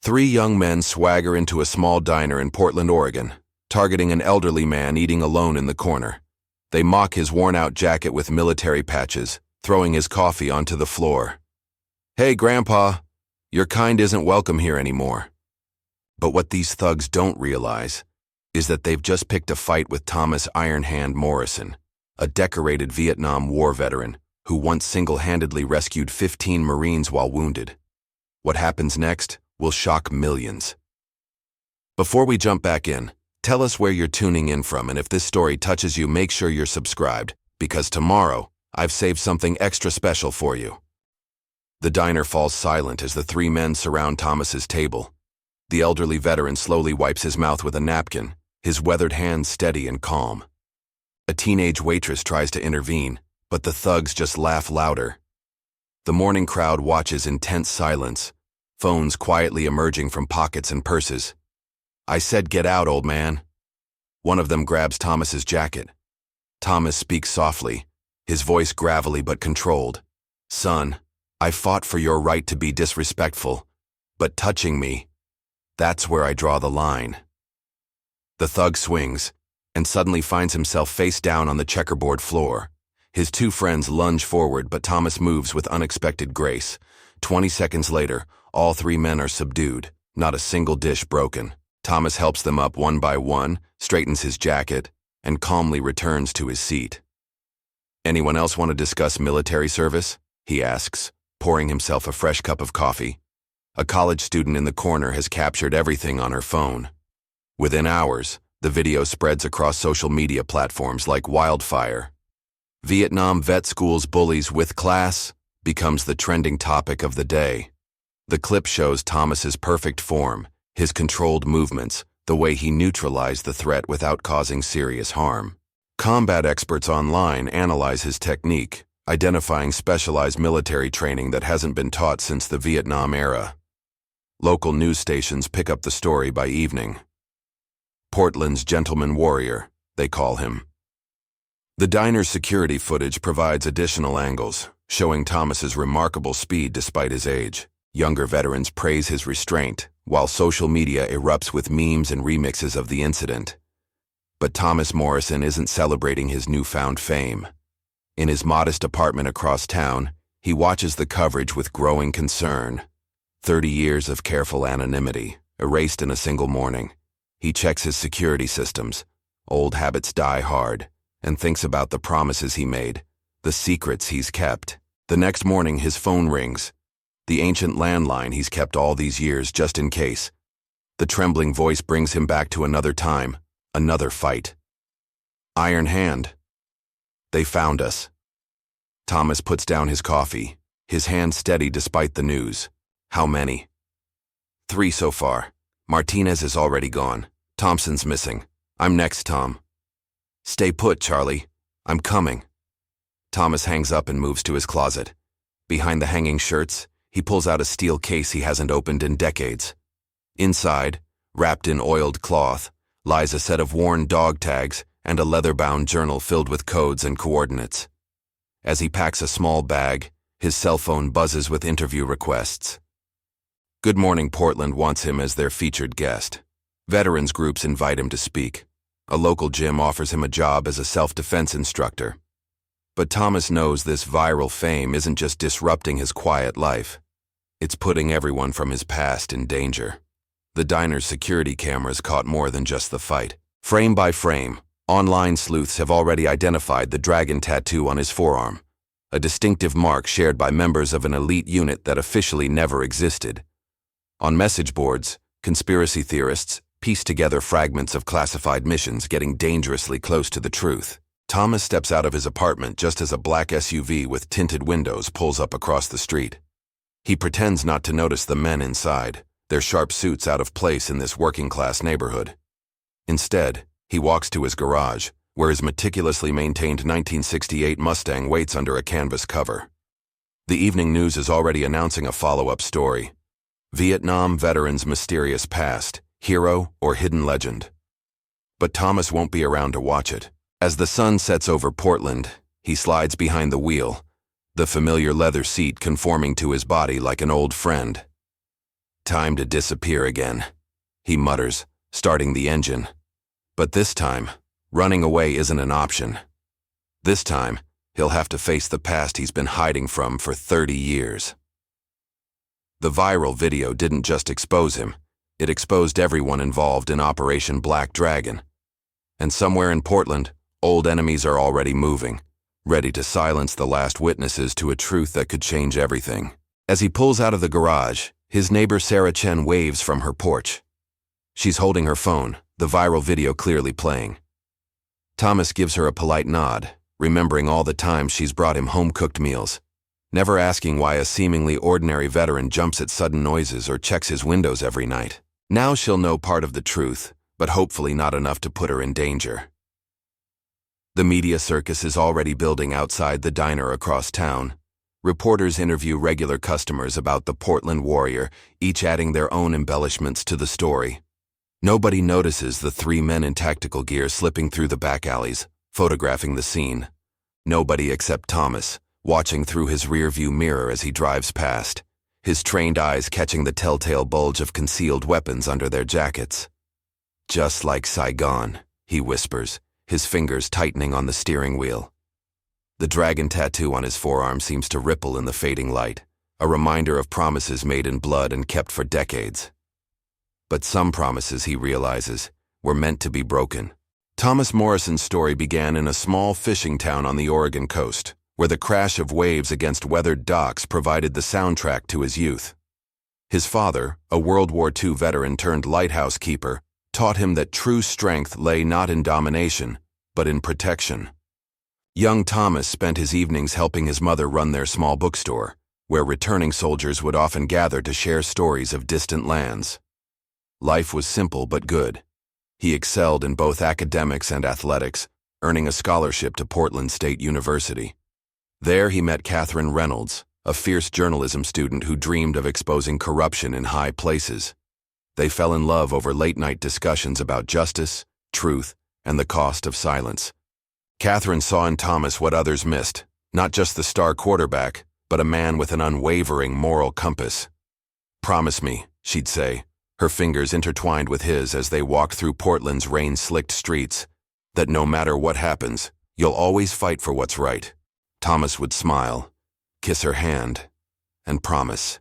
Three young men swagger into a small diner in Portland, Oregon, targeting an elderly man eating alone in the corner. They mock his worn-out jacket with military patches, throwing his coffee onto the floor. "Hey, Grandpa, your kind isn't welcome here anymore." But what these thugs don't realize is that they've just picked a fight with Thomas "Iron Hand" Morrison, a decorated Vietnam War veteran who once single-handedly rescued 15 Marines while wounded. What happens next will shock millions. Before we jump back in, tell us where you're tuning in from, and if this story touches you, make sure you're subscribed, because tomorrow I've saved something extra special for you. The diner falls silent as the three men surround Thomas's table. The elderly veteran slowly wipes his mouth with a napkin, his weathered hands steady and calm. A teenage waitress tries to intervene, but the thugs just laugh louder. The morning crowd watches in tense silence, phones quietly emerging from pockets and purses. "I said get out, old man." One of them grabs Thomas's jacket. Thomas speaks softly, his voice gravelly but controlled. "Son, I fought for your right to be disrespectful, but touching me, that's where I draw the line." The thug swings, and suddenly finds himself face down on the checkerboard floor. His two friends lunge forward, but Thomas moves with unexpected grace. 20 seconds later, all three men are subdued, not a single dish broken. Thomas helps them up one by one, straightens his jacket, and calmly returns to his seat. "Anyone else want to discuss military service?" he asks, pouring himself a fresh cup of coffee. A college student in the corner has captured everything on her phone. Within hours, the video spreads across social media platforms like wildfire. Vietnam vet school's bullies with class becomes the trending topic of the day. The clip shows Thomas's perfect form, his controlled movements, the way he neutralized the threat without causing serious harm. Combat experts online analyze his technique, identifying specialized military training that hasn't been taught since the Vietnam era. Local news stations pick up the story by evening. Portland's gentleman warrior, they call him. The diner's security footage provides additional angles, showing Thomas's remarkable speed despite his age. Younger veterans praise his restraint, while social media erupts with memes and remixes of the incident. But Thomas Morrison isn't celebrating his newfound fame. In his modest apartment across town, he watches the coverage with growing concern. 30 years of careful anonymity, erased in a single morning. He checks his security systems. Old habits die hard, and thinks about the promises he made, the secrets he's kept. The next morning, his phone rings. The ancient landline he's kept all these years just in case. The trembling voice brings him back to another time, another fight. "Iron Hand. They found us." Thomas puts down his coffee, his hand steady despite the news. "How many?" "3 so far. Martinez is already gone. Thompson's missing. I'm next, Tom." "Stay put, Charlie. I'm coming." Thomas hangs up and moves to his closet. Behind the hanging shirts, he pulls out a steel case he hasn't opened in decades. Inside, wrapped in oiled cloth, lies a set of worn dog tags and a leather-bound journal filled with codes and coordinates. As he packs a small bag, his cell phone buzzes with interview requests. Good Morning Portland wants him as their featured guest. Veterans groups invite him to speak. A local gym offers him a job as a self-defense instructor. But Thomas knows this viral fame isn't just disrupting his quiet life. It's putting everyone from his past in danger. The diner's security cameras caught more than just the fight. Frame by frame, online sleuths have already identified the dragon tattoo on his forearm, a distinctive mark shared by members of an elite unit that officially never existed. On message boards, conspiracy theorists piece together fragments of classified missions getting dangerously close to the truth. Thomas steps out of his apartment just as a black SUV with tinted windows pulls up across the street. He pretends not to notice the men inside, their sharp suits out of place in this working-class neighborhood. Instead, he walks to his garage, where his meticulously maintained 1968 Mustang waits under a canvas cover. The evening news is already announcing a follow-up story. Vietnam veteran's mysterious past, hero or hidden legend. But Thomas won't be around to watch it. As the sun sets over Portland, he slides behind the wheel, the familiar leather seat conforming to his body like an old friend. Time to disappear again, he mutters, starting the engine. But this time, running away isn't an option. This time, he'll have to face the past he's been hiding from for 30 years. The viral video didn't just expose him, it exposed everyone involved in Operation Black Dragon. And somewhere in Portland, old enemies are already moving, ready to silence the last witnesses to a truth that could change everything. As he pulls out of the garage, his neighbor Sarah Chen waves from her porch. She's holding her phone, the viral video clearly playing. Thomas gives her a polite nod, remembering all the times she's brought him home-cooked meals, never asking why a seemingly ordinary veteran jumps at sudden noises or checks his windows every night. Now she'll know part of the truth, but hopefully not enough to put her in danger. The media circus is already building outside the diner across town. Reporters interview regular customers about the Portland warrior, each adding their own embellishments to the story. Nobody notices the three men in tactical gear slipping through the back alleys, photographing the scene. Nobody except Thomas, watching through his rearview mirror as he drives past, his trained eyes catching the telltale bulge of concealed weapons under their jackets. "Just like Saigon," he whispers, his fingers tightening on the steering wheel. The dragon tattoo on his forearm seems to ripple in the fading light, a reminder of promises made in blood and kept for decades. But some promises, he realizes, were meant to be broken. Thomas Morrison's story began in a small fishing town on the Oregon coast, where the crash of waves against weathered docks provided the soundtrack to his youth. His father, a World War II veteran turned lighthouse keeper, taught him that true strength lay not in domination, but in protection. Young Thomas spent his evenings helping his mother run their small bookstore, where returning soldiers would often gather to share stories of distant lands. Life was simple but good. He excelled in both academics and athletics, earning a scholarship to Portland State University. There he met Catherine Reynolds, a fierce journalism student who dreamed of exposing corruption in high places. They fell in love over late-night discussions about justice, truth, and the cost of silence. Catherine saw in Thomas what others missed, not just the star quarterback, but a man with an unwavering moral compass. "Promise me," she'd say, her fingers intertwined with his as they walked through Portland's rain-slicked streets, "that no matter what happens, you'll always fight for what's right." Thomas would smile, kiss her hand, and promise.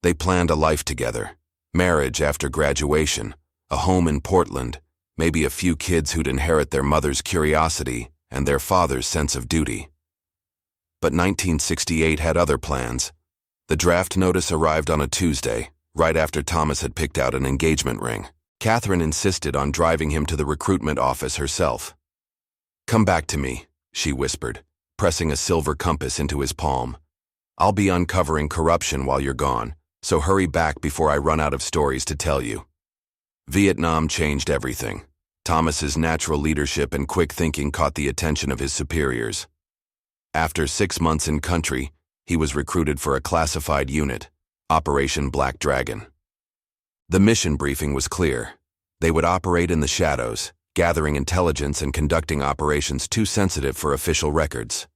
They planned a life together, marriage after graduation, a home in Portland, maybe a few kids who'd inherit their mother's curiosity and their father's sense of duty. But 1968 had other plans. The draft notice arrived on a Tuesday, right after Thomas had picked out an engagement ring. Catherine insisted on driving him to the recruitment office herself. "Come back to me," she whispered, pressing a silver compass into his palm. "I'll be uncovering corruption while you're gone, so hurry back before I run out of stories to tell you." Vietnam changed everything. Thomas's natural leadership and quick thinking caught the attention of his superiors. After 6 months in country, he was recruited for a classified unit, Operation Black Dragon. The mission briefing was clear. They would operate in the shadows, gathering intelligence and conducting operations too sensitive for official records.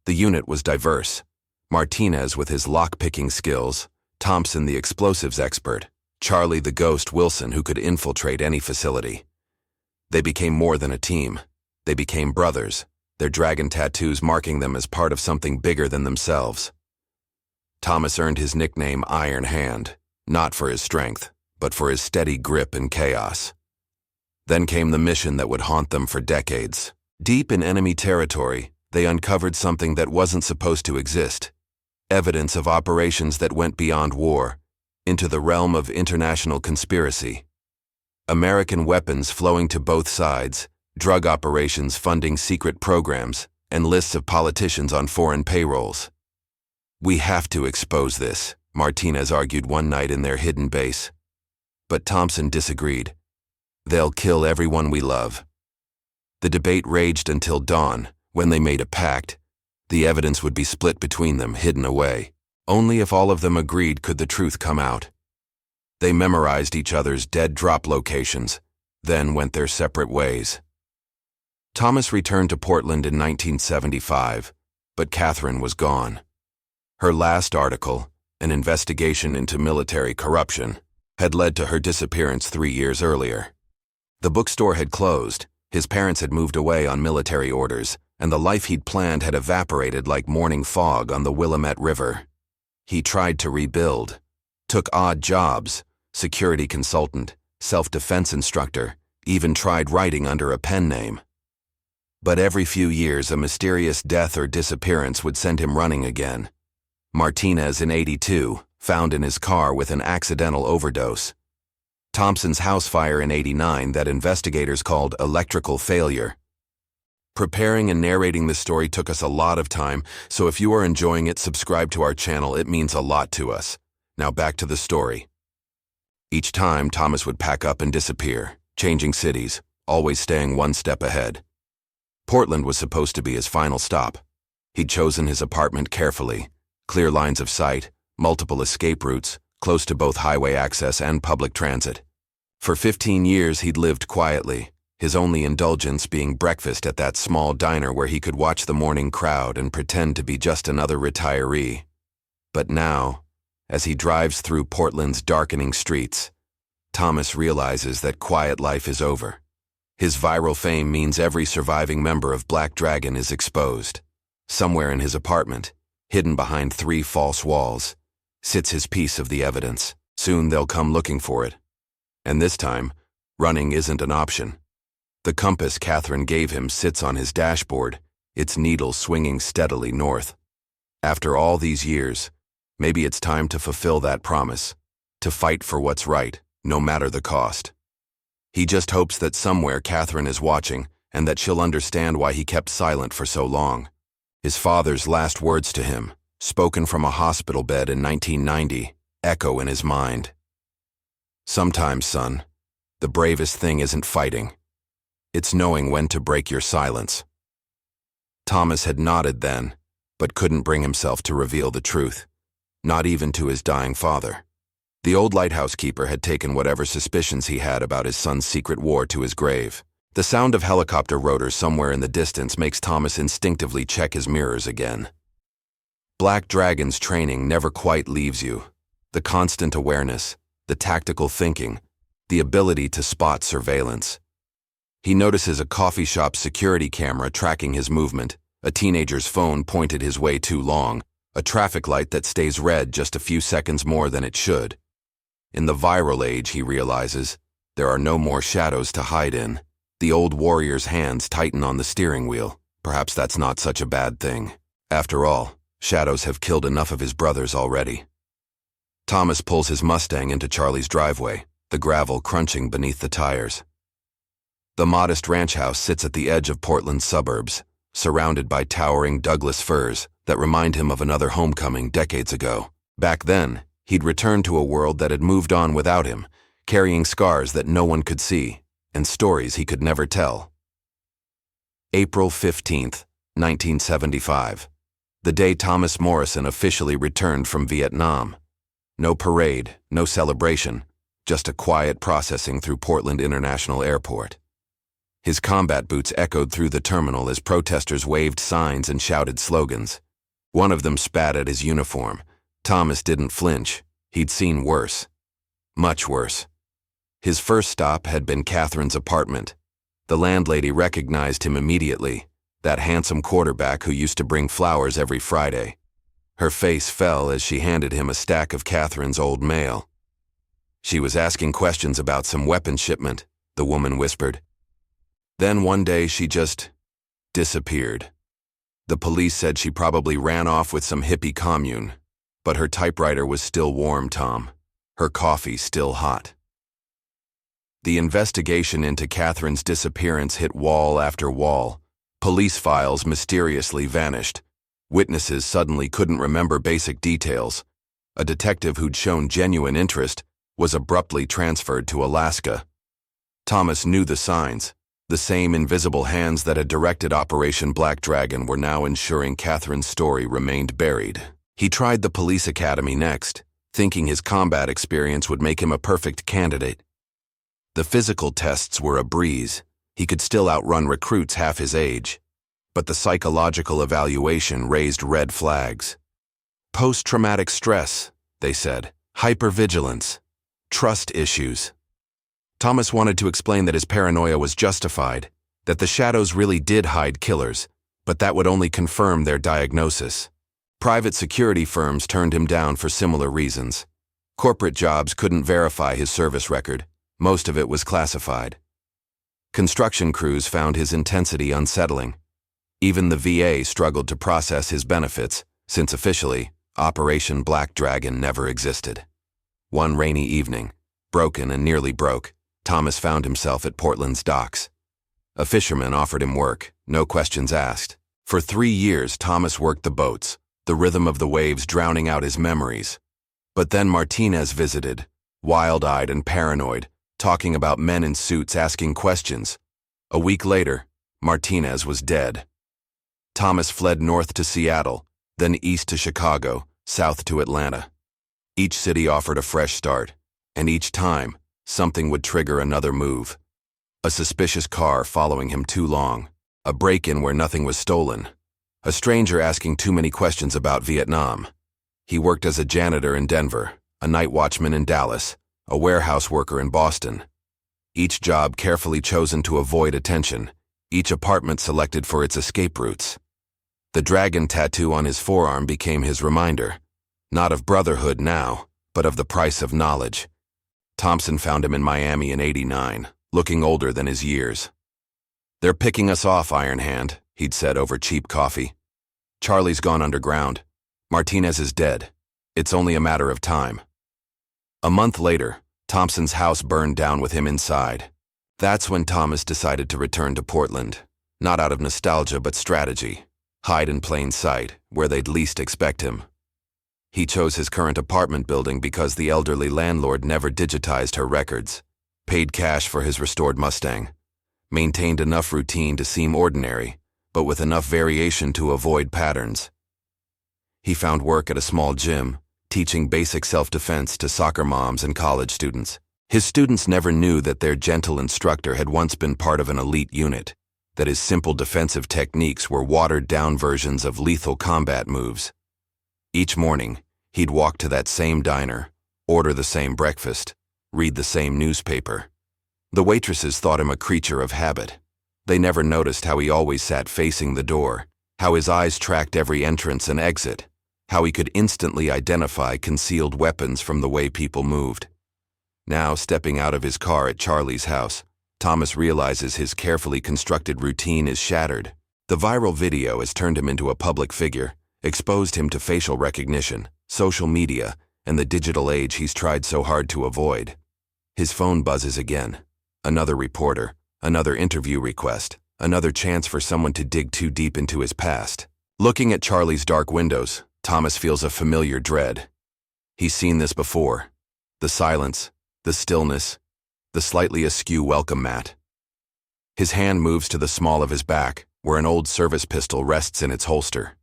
The unit was diverse. Martinez with his lock-picking skills, Thompson the explosives expert, Charlie the Ghost Wilson who could infiltrate any facility. They became more than a team. They became brothers, their dragon tattoos marking them as part of something bigger than themselves. Thomas earned his nickname Iron Hand, not for his strength, but for his steady grip in chaos. Then came the mission that would haunt them for decades. Deep in enemy territory, they uncovered something that wasn't supposed to exist. Evidence of operations that went beyond war, into the realm of international conspiracy. American weapons flowing to both sides, drug operations funding secret programs, and lists of politicians on foreign payrolls. "We have to expose this," Martinez argued one night in their hidden base. But Thompson disagreed. "They'll kill everyone we love." The debate raged until dawn, when they made a pact. The evidence would be split between them, hidden away. Only if all of them agreed could the truth come out. They memorized each other's dead drop locations, then went their separate ways. Thomas returned to Portland in 1975, but Catherine was gone. Her last article, an investigation into military corruption, had led to her disappearance 3 years earlier. The bookstore had closed, his parents had moved away on military orders, and the life he'd planned had evaporated like morning fog on the Willamette River. He tried to rebuild, took odd jobs, security consultant, self-defense instructor, even tried writing under a pen name. But every few years a mysterious death or disappearance would send him running again. Martinez in '82, found in his car with an accidental overdose. Thompson's house fire in '89 that investigators called electrical failure. Preparing and narrating this story took us a lot of time, so if you are enjoying it, subscribe to our channel. It means a lot to us. Now back to the story. Each time, Thomas would pack up and disappear, changing cities, always staying one step ahead. Portland was supposed to be his final stop. He'd chosen his apartment carefully, clear lines of sight, multiple escape routes, close to both highway access and public transit. For 15 years he'd lived quietly, his only indulgence being breakfast at that small diner where he could watch the morning crowd and pretend to be just another retiree. But now, as he drives through Portland's darkening streets, Thomas realizes that quiet life is over. His viral fame means every surviving member of Black Dragon is exposed. Somewhere in his apartment, hidden behind 3 false walls, sits his piece of the evidence. Soon they'll come looking for it. And this time, running isn't an option. The compass Catherine gave him sits on his dashboard, its needle swinging steadily north. After all these years, maybe it's time to fulfill that promise, to fight for what's right, no matter the cost. He just hopes that somewhere Catherine is watching and that she'll understand why he kept silent for so long. His father's last words to him, spoken from a hospital bed in 1990, echo in his mind. Sometimes, son, the bravest thing isn't fighting. It's knowing when to break your silence. Thomas had nodded then, but couldn't bring himself to reveal the truth, not even to his dying father. The old lighthouse keeper had taken whatever suspicions he had about his son's secret war to his grave. The sound of helicopter rotors somewhere in the distance makes Thomas instinctively check his mirrors again. Black Dragon's training never quite leaves you. The constant awareness, the tactical thinking, the ability to spot surveillance. He notices a coffee shop security camera tracking his movement, a teenager's phone pointed his way too long, a traffic light that stays red just a few seconds more than it should. In the viral age, he realizes, there are no more shadows to hide in. The old warrior's hands tighten on the steering wheel. Perhaps that's not such a bad thing. After all, shadows have killed enough of his brothers already. Thomas pulls his Mustang into Charlie's driveway, the gravel crunching beneath the tires. The modest ranch house sits at the edge of Portland's suburbs, surrounded by towering Douglas firs that remind him of another homecoming decades ago. Back then, he'd returned to a world that had moved on without him, carrying scars that no one could see, and stories he could never tell. April 15th, 1975. The day Thomas Morrison officially returned from Vietnam. No parade, no celebration, just a quiet processing through Portland International Airport. His combat boots echoed through the terminal as protesters waved signs and shouted slogans. One of them spat at his uniform. Thomas didn't flinch. He'd seen worse. Much worse. His first stop had been Catherine's apartment. The landlady recognized him immediately, that handsome quarterback who used to bring flowers every Friday. Her face fell as she handed him a stack of Catherine's old mail. She was asking questions about some weapons shipment, the woman whispered. Then one day she just disappeared. The police said she probably ran off with some hippie commune, but her typewriter was still warm, Tom. Her coffee still hot. The investigation into Catherine's disappearance hit wall after wall. Police files mysteriously vanished. Witnesses suddenly couldn't remember basic details. A detective who'd shown genuine interest was abruptly transferred to Alaska. Thomas knew the signs. The same invisible hands that had directed Operation Black Dragon were now ensuring Catherine's story remained buried. He tried the police academy next, thinking his combat experience would make him a perfect candidate. The physical tests were a breeze. He could still outrun recruits half his age. But the psychological evaluation raised red flags. Post-traumatic stress, they said. Hypervigilance. Trust issues. Thomas wanted to explain that his paranoia was justified, that the shadows really did hide killers, but that would only confirm their diagnosis. Private security firms turned him down for similar reasons. Corporate jobs couldn't verify his service record. Most of it was classified. Construction crews found his intensity unsettling. Even the VA struggled to process his benefits, since officially, Operation Black Dragon never existed. One rainy evening, broken and nearly broke, Thomas found himself at Portland's docks. A fisherman offered him work, no questions asked. For 3 years, Thomas worked the boats, the rhythm of the waves drowning out his memories. But then Martinez visited, wild-eyed and paranoid, talking about men in suits asking questions. A week later, Martinez was dead. Thomas fled north to Seattle, then east to Chicago, south to Atlanta. Each city offered a fresh start, and each time, something would trigger another move. A suspicious car following him too long, a break-in where nothing was stolen, a stranger asking too many questions about Vietnam. He worked as a janitor in Denver, a night watchman in Dallas, a warehouse worker in Boston. Each job carefully chosen to avoid attention, each apartment selected for its escape routes. The dragon tattoo on his forearm became his reminder, not of brotherhood now, but of the price of knowledge. Thompson found him in Miami in '89, looking older than his years. "They're picking us off, Iron Hand," he'd said over cheap coffee. "Charlie's gone underground. Martinez is dead. It's only a matter of time." A month later, Thompson's house burned down with him inside. That's when Thomas decided to return to Portland, not out of nostalgia but strategy. Hide in plain sight, where they'd least expect him. He chose his current apartment building because the elderly landlord never digitized her records, paid cash for his restored Mustang, maintained enough routine to seem ordinary, but with enough variation to avoid patterns. He found work at a small gym, teaching basic self-defense to soccer moms and college students. His students never knew that their gentle instructor had once been part of an elite unit, that his simple defensive techniques were watered-down versions of lethal combat moves. Each morning, he'd walk to that same diner, order the same breakfast, read the same newspaper. The waitresses thought him a creature of habit. They never noticed how he always sat facing the door, how his eyes tracked every entrance and exit, how he could instantly identify concealed weapons from the way people moved. Now, stepping out of his car at Charlie's house, Thomas realizes his carefully constructed routine is shattered. The viral video has turned him into a public figure, exposed him to facial recognition, social media, and the digital age he's tried so hard to avoid. His phone buzzes again. Another reporter, another interview request, another chance for someone to dig too deep into his past. Looking at Charlie's dark windows, Thomas feels a familiar dread. He's seen this before. The silence, the stillness, the slightly askew welcome mat. His hand moves to the small of his back, where an old service pistol rests in its holster.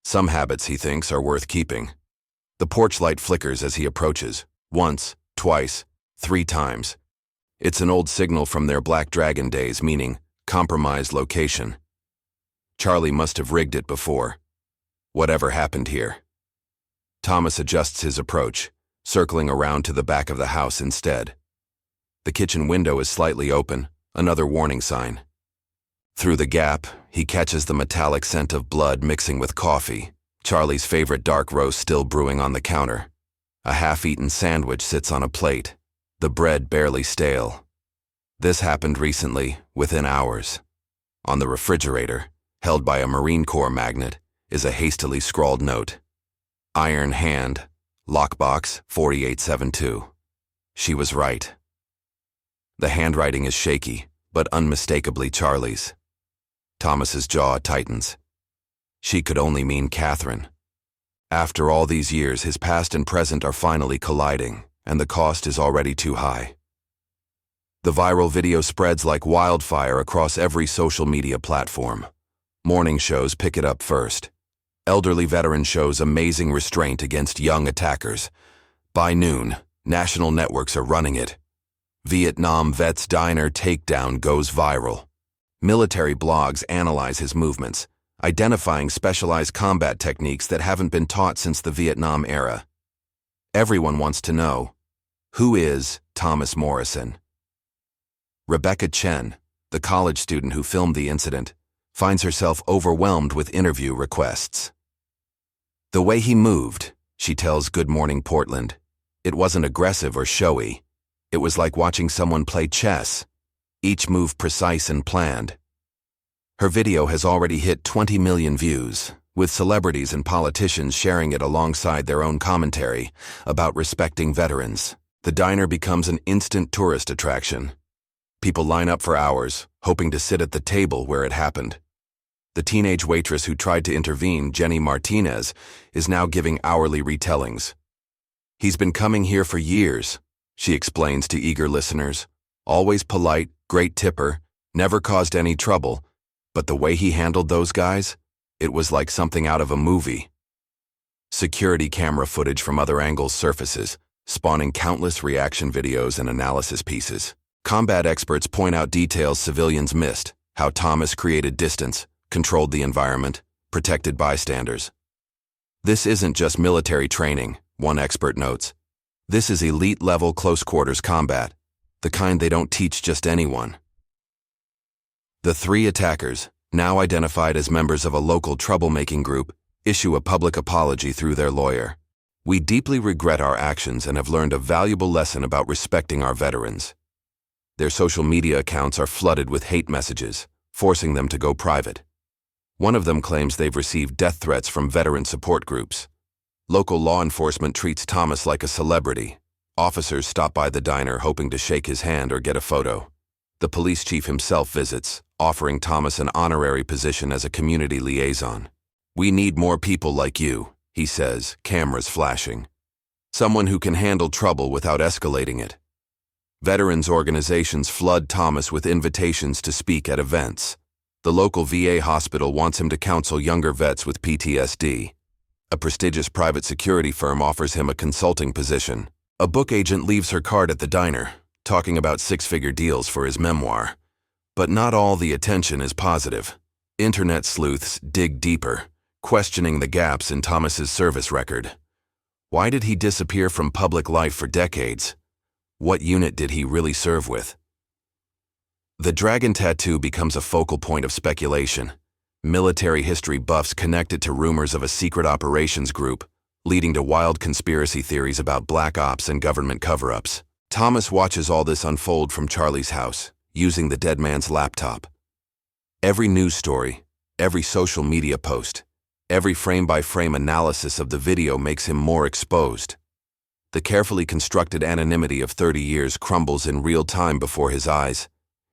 Some habits, he thinks, are worth keeping. The porch light flickers as he approaches, once, twice, 3 times. It's an old signal from their Black Dragon days, meaning compromised location. Charlie must have rigged it before. Whatever happened here? Thomas adjusts his approach, circling around to the back of the house instead. The kitchen window is slightly open, another warning sign. Through the gap, he catches the metallic scent of blood mixing with coffee, Charlie's favorite dark roast still brewing on the counter. A half-eaten sandwich sits on a plate, the bread barely stale. This happened recently, within hours. On the refrigerator, held by a Marine Corps magnet, is a hastily scrawled note. Iron Hand, Lockbox 4872. She was right. The handwriting is shaky, but unmistakably Charlie's. Thomas's jaw tightens. She could only mean Catherine. After all these years, his past and present are finally colliding, and the cost is already too high. The viral video spreads like wildfire across every social media platform. Morning shows pick it up first. Elderly veteran shows amazing restraint against young attackers. By noon, national networks are running it. Vietnam vet's diner takedown goes viral. Military blogs analyze his movements, identifying specialized combat techniques that haven't been taught since the Vietnam era. Everyone wants to know, who is Thomas Morrison? Rebecca Chen, the college student who filmed the incident, finds herself overwhelmed with interview requests. The way he moved, she tells Good Morning Portland, it wasn't aggressive or showy. It was like watching someone play chess, each move precise and planned. Her video has already hit 20 million views, with celebrities and politicians sharing it alongside their own commentary about respecting veterans. The diner becomes an instant tourist attraction. People line up for hours, hoping to sit at the table where it happened. The teenage waitress who tried to intervene, Jenny Martinez, is now giving hourly retellings. He's been coming here for years, she explains to eager listeners. Always polite, great tipper, never caused any trouble, but the way he handled those guys, it was like something out of a movie. Security camera footage from other angles surfaces, spawning countless reaction videos and analysis pieces. Combat experts point out details civilians missed, how Thomas created distance, controlled the environment, protected bystanders. This isn't just military training, one expert notes. This is elite-level close-quarters combat, the kind they don't teach just anyone. The three attackers, now identified as members of a local troublemaking group, issue a public apology through their lawyer. We deeply regret our actions and have learned a valuable lesson about respecting our veterans. Their social media accounts are flooded with hate messages, forcing them to go private. One of them claims they've received death threats from veteran support groups. Local law enforcement treats Thomas like a celebrity. Officers stop by the diner hoping to shake his hand or get a photo. The police chief himself visits, offering Thomas an honorary position as a community liaison. We need more people like you, he says, cameras flashing. Someone who can handle trouble without escalating it. Veterans organizations flood Thomas with invitations to speak at events. The local VA hospital wants him to counsel younger vets with PTSD. A prestigious private security firm offers him a consulting position. A book agent leaves her card at the diner, talking about six-figure deals for his memoir. But not all the attention is positive. Internet sleuths dig deeper, questioning the gaps in Thomas's service record. Why did he disappear from public life for decades? What unit did he really serve with? The dragon tattoo becomes a focal point of speculation. Military history buffs connect it to rumors of a secret operations group, leading to wild conspiracy theories about black ops and government cover-ups. Thomas watches all this unfold from Charlie's house, using the dead man's laptop. Every news story, every social media post, every frame-by-frame analysis of the video makes him more exposed. The carefully constructed anonymity of 30 years crumbles in real time before his eyes.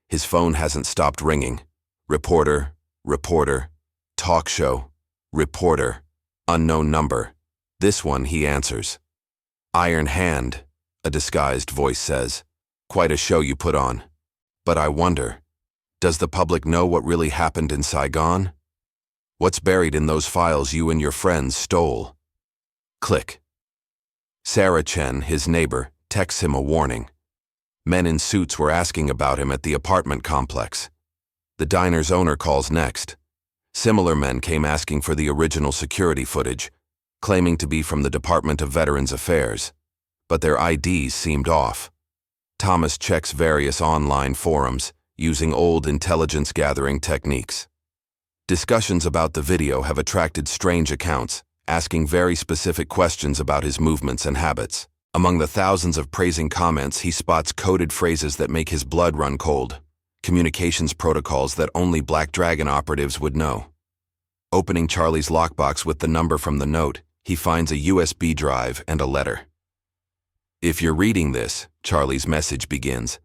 His phone hasn't stopped ringing. Reporter, reporter, talk show, reporter, unknown number. This one he answers. Iron Hand, a disguised voice says. Quite a show you put on. But I wonder, does the public know what really happened in Saigon? What's buried in those files you and your friends stole? Click. Sarah Chen, his neighbor, texts him a warning. Men in suits were asking about him at the apartment complex. The diner's owner calls next. Similar men came asking for the original security footage, claiming to be from the Department of Veterans Affairs, but their IDs seemed off. Thomas checks various online forums, using old intelligence-gathering techniques. Discussions about the video have attracted strange accounts, asking very specific questions about his movements and habits. Among the thousands of praising comments, he spots coded phrases that make his blood run cold, communications protocols that only Black Dragon operatives would know. Opening Charlie's lockbox with the number from the note, he finds a USB drive and a letter. If you're reading this, Charlie's message begins,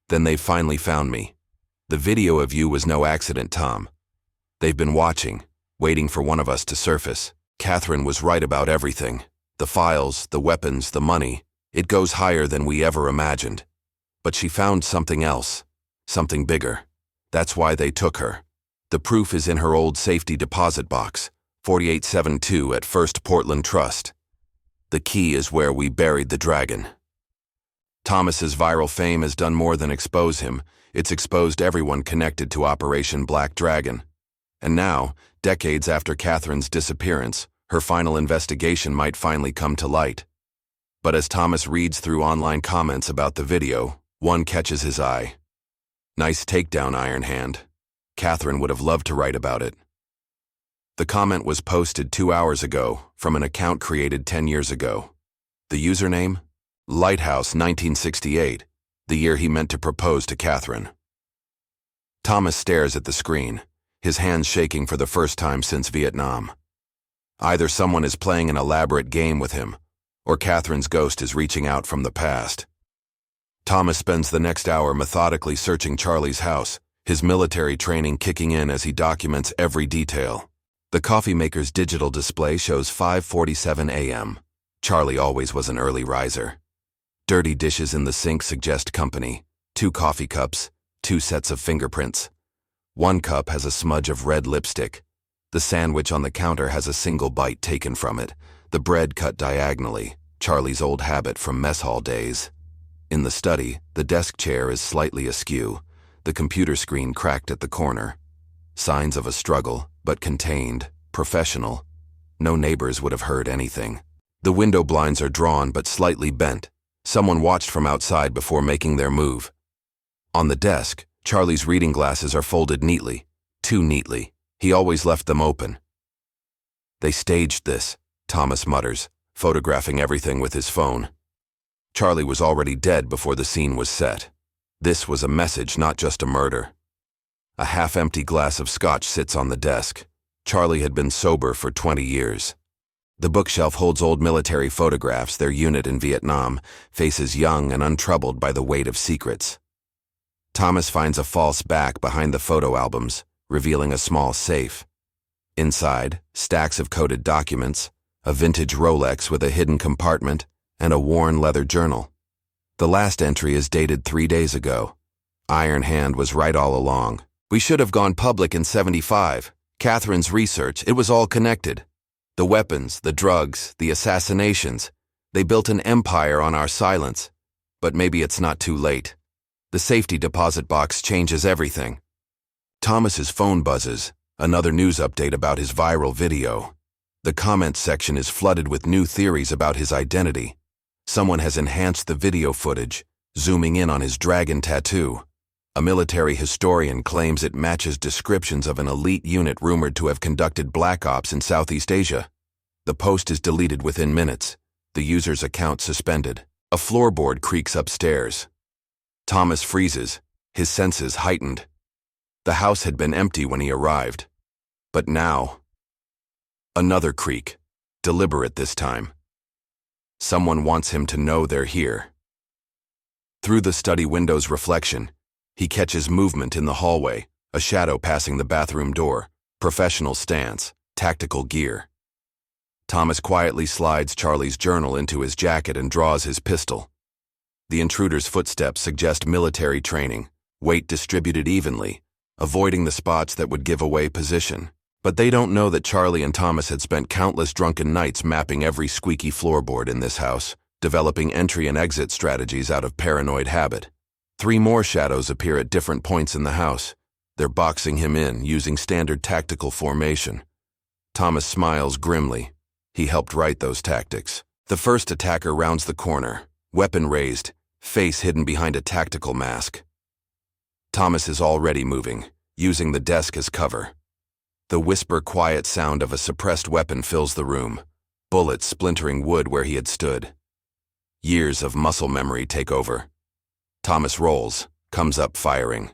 then they've finally found me. The video of you was no accident, Tom. They've been watching, waiting for one of us to surface. Catherine was right about everything. The files, the weapons, the money. It goes higher than we ever imagined. But she found something else, something bigger. That's why they took her. The proof is in her old safety deposit box, 4872 at First Portland Trust. The key is where we buried the dragon. Thomas's viral fame has done more than expose him. It's exposed everyone connected to Operation Black Dragon. And now, decades after Catherine's disappearance, her final investigation might finally come to light. But as Thomas reads through online comments about the video, one catches his eye. "Nice takedown, Iron Hand. Catherine would have loved to write about it." The comment was posted 2 hours ago from an account created 10 years ago. The username? Lighthouse 1968, the year he meant to propose to Catherine. Thomas stares at the screen, his hands shaking for the first time since Vietnam. Either someone is playing an elaborate game with him, or Catherine's ghost is reaching out from the past. Thomas spends the next hour methodically searching Charlie's house, his military training kicking in as he documents every detail. The coffee maker's digital display shows 5:47 a.m. Charlie always was an early riser. Dirty dishes in the sink suggest company. 2 coffee cups, 2 sets of fingerprints. 1 cup has a smudge of red lipstick. The sandwich on the counter has a single bite taken from it, the bread cut diagonally, Charlie's old habit from mess hall days. In the study, the desk chair is slightly askew, the computer screen cracked at the corner. Signs of a struggle, but contained, professional. No neighbors would have heard anything. The window blinds are drawn but slightly bent. Someone watched from outside before making their move. On the desk, Charlie's reading glasses are folded neatly, too neatly. He always left them open. "They staged this," Thomas mutters, photographing everything with his phone. Charlie was already dead before the scene was set. This was a message, not just a murder. A half-empty glass of scotch sits on the desk. Charlie had been sober for 20 years. The bookshelf holds old military photographs, their unit in Vietnam, faces young and untroubled by the weight of secrets. Thomas finds a false back behind the photo albums, revealing a small safe. Inside, stacks of coded documents, a vintage Rolex with a hidden compartment, and a worn leather journal. The last entry is dated 3 days ago. Iron Hand was right all along. "We should have gone public in 75. Catherine's research, it was all connected. The weapons, the drugs, the assassinations. They built an empire on our silence. But maybe it's not too late. The safety deposit box changes everything." Thomas's phone buzzes, another news update about his viral video. The comments section is flooded with new theories about his identity. Someone has enhanced the video footage, zooming in on his dragon tattoo. A military historian claims it matches descriptions of an elite unit rumored to have conducted black ops in Southeast Asia. The post is deleted within minutes, the user's account suspended. A floorboard creaks upstairs. Thomas freezes, his senses heightened. The house had been empty when he arrived. But now, another creak, deliberate this time. Someone wants him to know they're here. Through the study window's reflection, he catches movement in the hallway, a shadow passing the bathroom door, professional stance, tactical gear. Thomas quietly slides Charlie's journal into his jacket and draws his pistol. The intruder's footsteps suggest military training, weight distributed evenly, avoiding the spots that would give away position. But they don't know that Charlie and Thomas had spent countless drunken nights mapping every squeaky floorboard in this house, developing entry and exit strategies out of paranoid habit. 3 more shadows appear at different points in the house. They're boxing him in, using standard tactical formation. Thomas smiles grimly. He helped write those tactics. The first attacker rounds the corner, weapon raised, face hidden behind a tactical mask. Thomas is already moving, using the desk as cover. The whisper-quiet sound of a suppressed weapon fills the room, bullets splintering wood where he had stood. Years of muscle memory take over. Thomas rolls, comes up firing.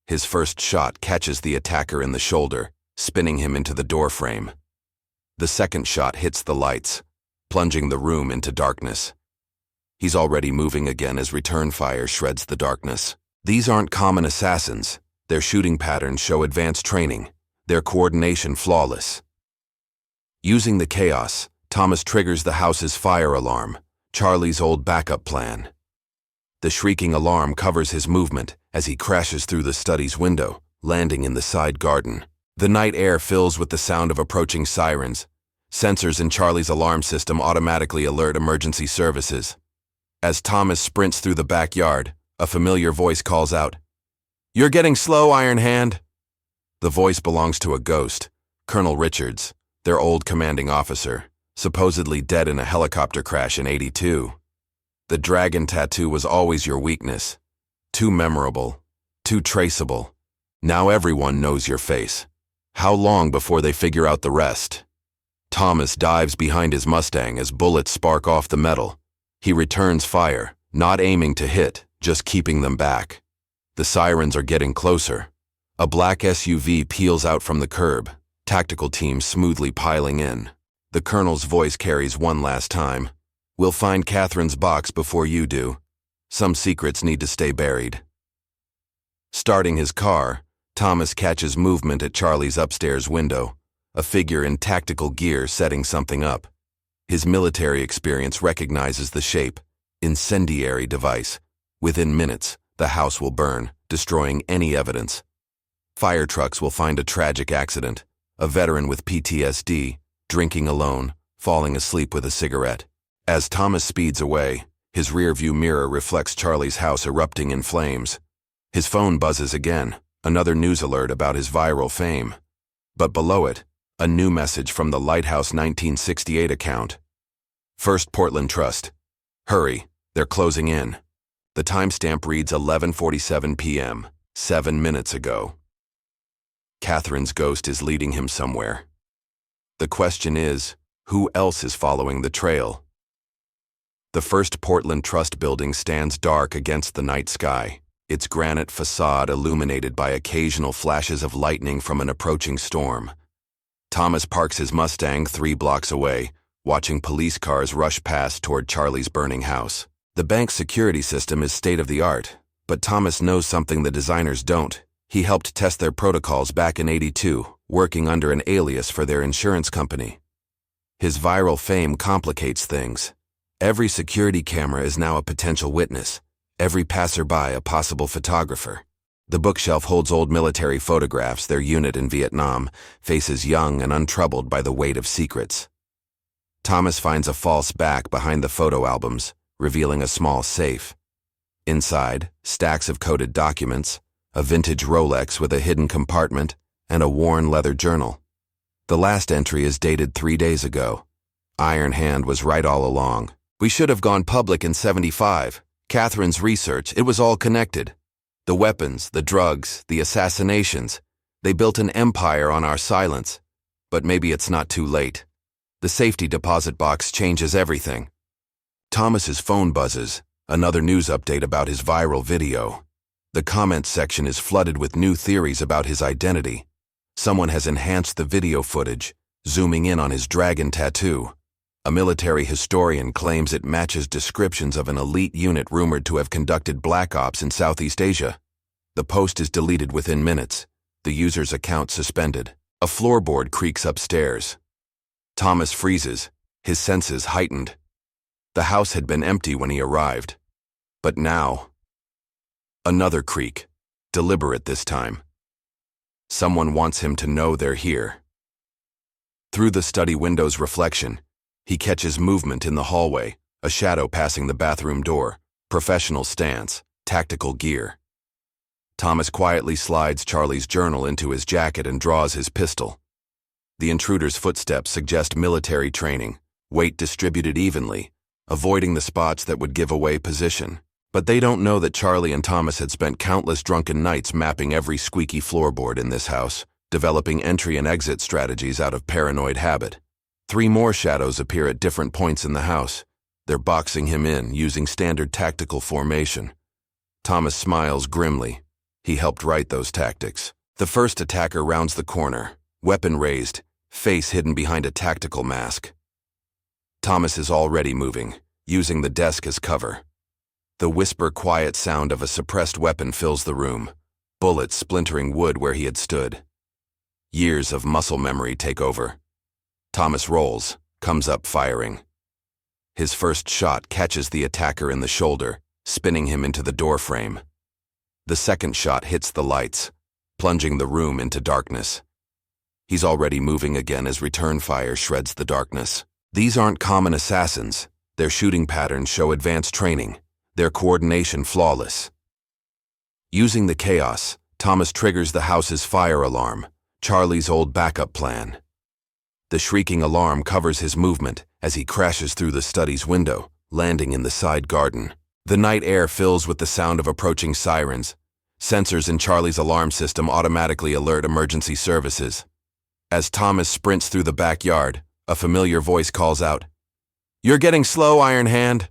His first shot catches the attacker in the shoulder, spinning him into the doorframe. The second shot hits the lights, plunging the room into darkness. He's already moving again as return fire shreds the darkness. These aren't common assassins. Their shooting patterns show advanced training, their coordination flawless. Using the chaos, Thomas triggers the house's fire alarm, Charlie's old backup plan. The shrieking alarm covers his movement as he crashes through the study's window, landing in the side garden. The night air fills with the sound of approaching sirens. Sensors in Charlie's alarm system automatically alert emergency services. As Thomas sprints through the backyard, a familiar voice calls out, "You're getting slow, Iron Hand." The voice belongs to a ghost, Colonel Richards, their old commanding officer, supposedly dead in a helicopter crash in '82. The dragon tattoo was always your weakness. Too memorable, too traceable. Now everyone knows your face. How long before they figure out the rest? Thomas dives behind his Mustang as bullets spark off the metal. He returns fire, not aiming to hit, just keeping them back. The sirens are getting closer. A black SUV peels out from the curb, tactical teams smoothly piling in. The colonel's voice carries one last time. "We'll find Catherine's box before you do. Some secrets need to stay buried." Starting his car, Thomas catches movement at Charlie's upstairs window, a figure in tactical gear setting something up. His military experience recognizes the shape. Incendiary device. Within minutes, the house will burn, destroying any evidence. Fire trucks will find a tragic accident. A veteran with PTSD, drinking alone, falling asleep with a cigarette. As Thomas speeds away, his rearview mirror reflects Charlie's house erupting in flames. His phone buzzes again, another news alert about his viral fame. But below it, a new message from the Lighthouse 1968 account. First Portland Trust. Hurry, they're closing in. The timestamp reads 11:47 p.m., 7 minutes ago. Catherine's ghost is leading him somewhere. The question is, who else is following the trail? The First Portland Trust building stands dark against the night sky, its granite facade illuminated by occasional flashes of lightning from an approaching storm. Thomas parks his Mustang 3 blocks away, watching police cars rush past toward Charlie's burning house. The bank's security system is state-of-the-art, but Thomas knows something the designers don't. He helped test their protocols back in '82, working under an alias for their insurance company. His viral fame complicates things. Every security camera is now a potential witness, every passerby a possible photographer. The bookshelf holds old military photographs, their unit in Vietnam, faces young and untroubled by the weight of secrets. Thomas finds a false back behind the photo albums, revealing a small safe. Inside, stacks of coded documents, a vintage Rolex with a hidden compartment, and a worn leather journal. The last entry is dated 3 days ago. Iron Hand was right all along. "We should have gone public in '75. Catherine's research, it was all connected. The weapons, the drugs, the assassinations. They built an empire on our silence. But maybe it's not too late. The safety deposit box changes everything." Thomas's phone buzzes, another news update about his viral video. The comments section is flooded with new theories about his identity. Someone has enhanced the video footage, zooming in on his dragon tattoo. A military historian claims it matches descriptions of an elite unit rumored to have conducted black ops in Southeast Asia. The post is deleted within minutes, the user's account suspended. A floorboard creaks upstairs. Thomas freezes, his senses heightened. The house had been empty when he arrived. But now, another creak, deliberate this time. Someone wants him to know they're here. Through the study window's reflection, he catches movement in the hallway, a shadow passing the bathroom door, professional stance, tactical gear. Thomas quietly slides Charlie's journal into his jacket and draws his pistol. The intruder's footsteps suggest military training, weight distributed evenly, avoiding the spots that would give away position. But they don't know that Charlie and Thomas had spent countless drunken nights mapping every squeaky floorboard in this house, developing entry and exit strategies out of paranoid habit. 3 more shadows appear at different points in the house. They're boxing him in, using standard tactical formation. Thomas smiles grimly. He helped write those tactics. The first attacker rounds the corner, weapon raised, face hidden behind a tactical mask. Thomas is already moving, using the desk as cover. The whisper-quiet sound of a suppressed weapon fills the room, bullets splintering wood where he had stood. Years of muscle memory take over. Thomas rolls, comes up firing. His first shot catches the attacker in the shoulder, spinning him into the doorframe. The second shot hits the lights, plunging the room into darkness. He's already moving again as return fire shreds the darkness. These aren't common assassins. Their shooting patterns show advanced training, their coordination flawless. Using the chaos, Thomas triggers the house's fire alarm, Charlie's old backup plan. The shrieking alarm covers his movement, as he crashes through the study's window, landing in the side garden. The night air fills with the sound of approaching sirens. Sensors in Charlie's alarm system automatically alert emergency services. As Thomas sprints through the backyard, a familiar voice calls out, "You're getting slow, Iron Hand."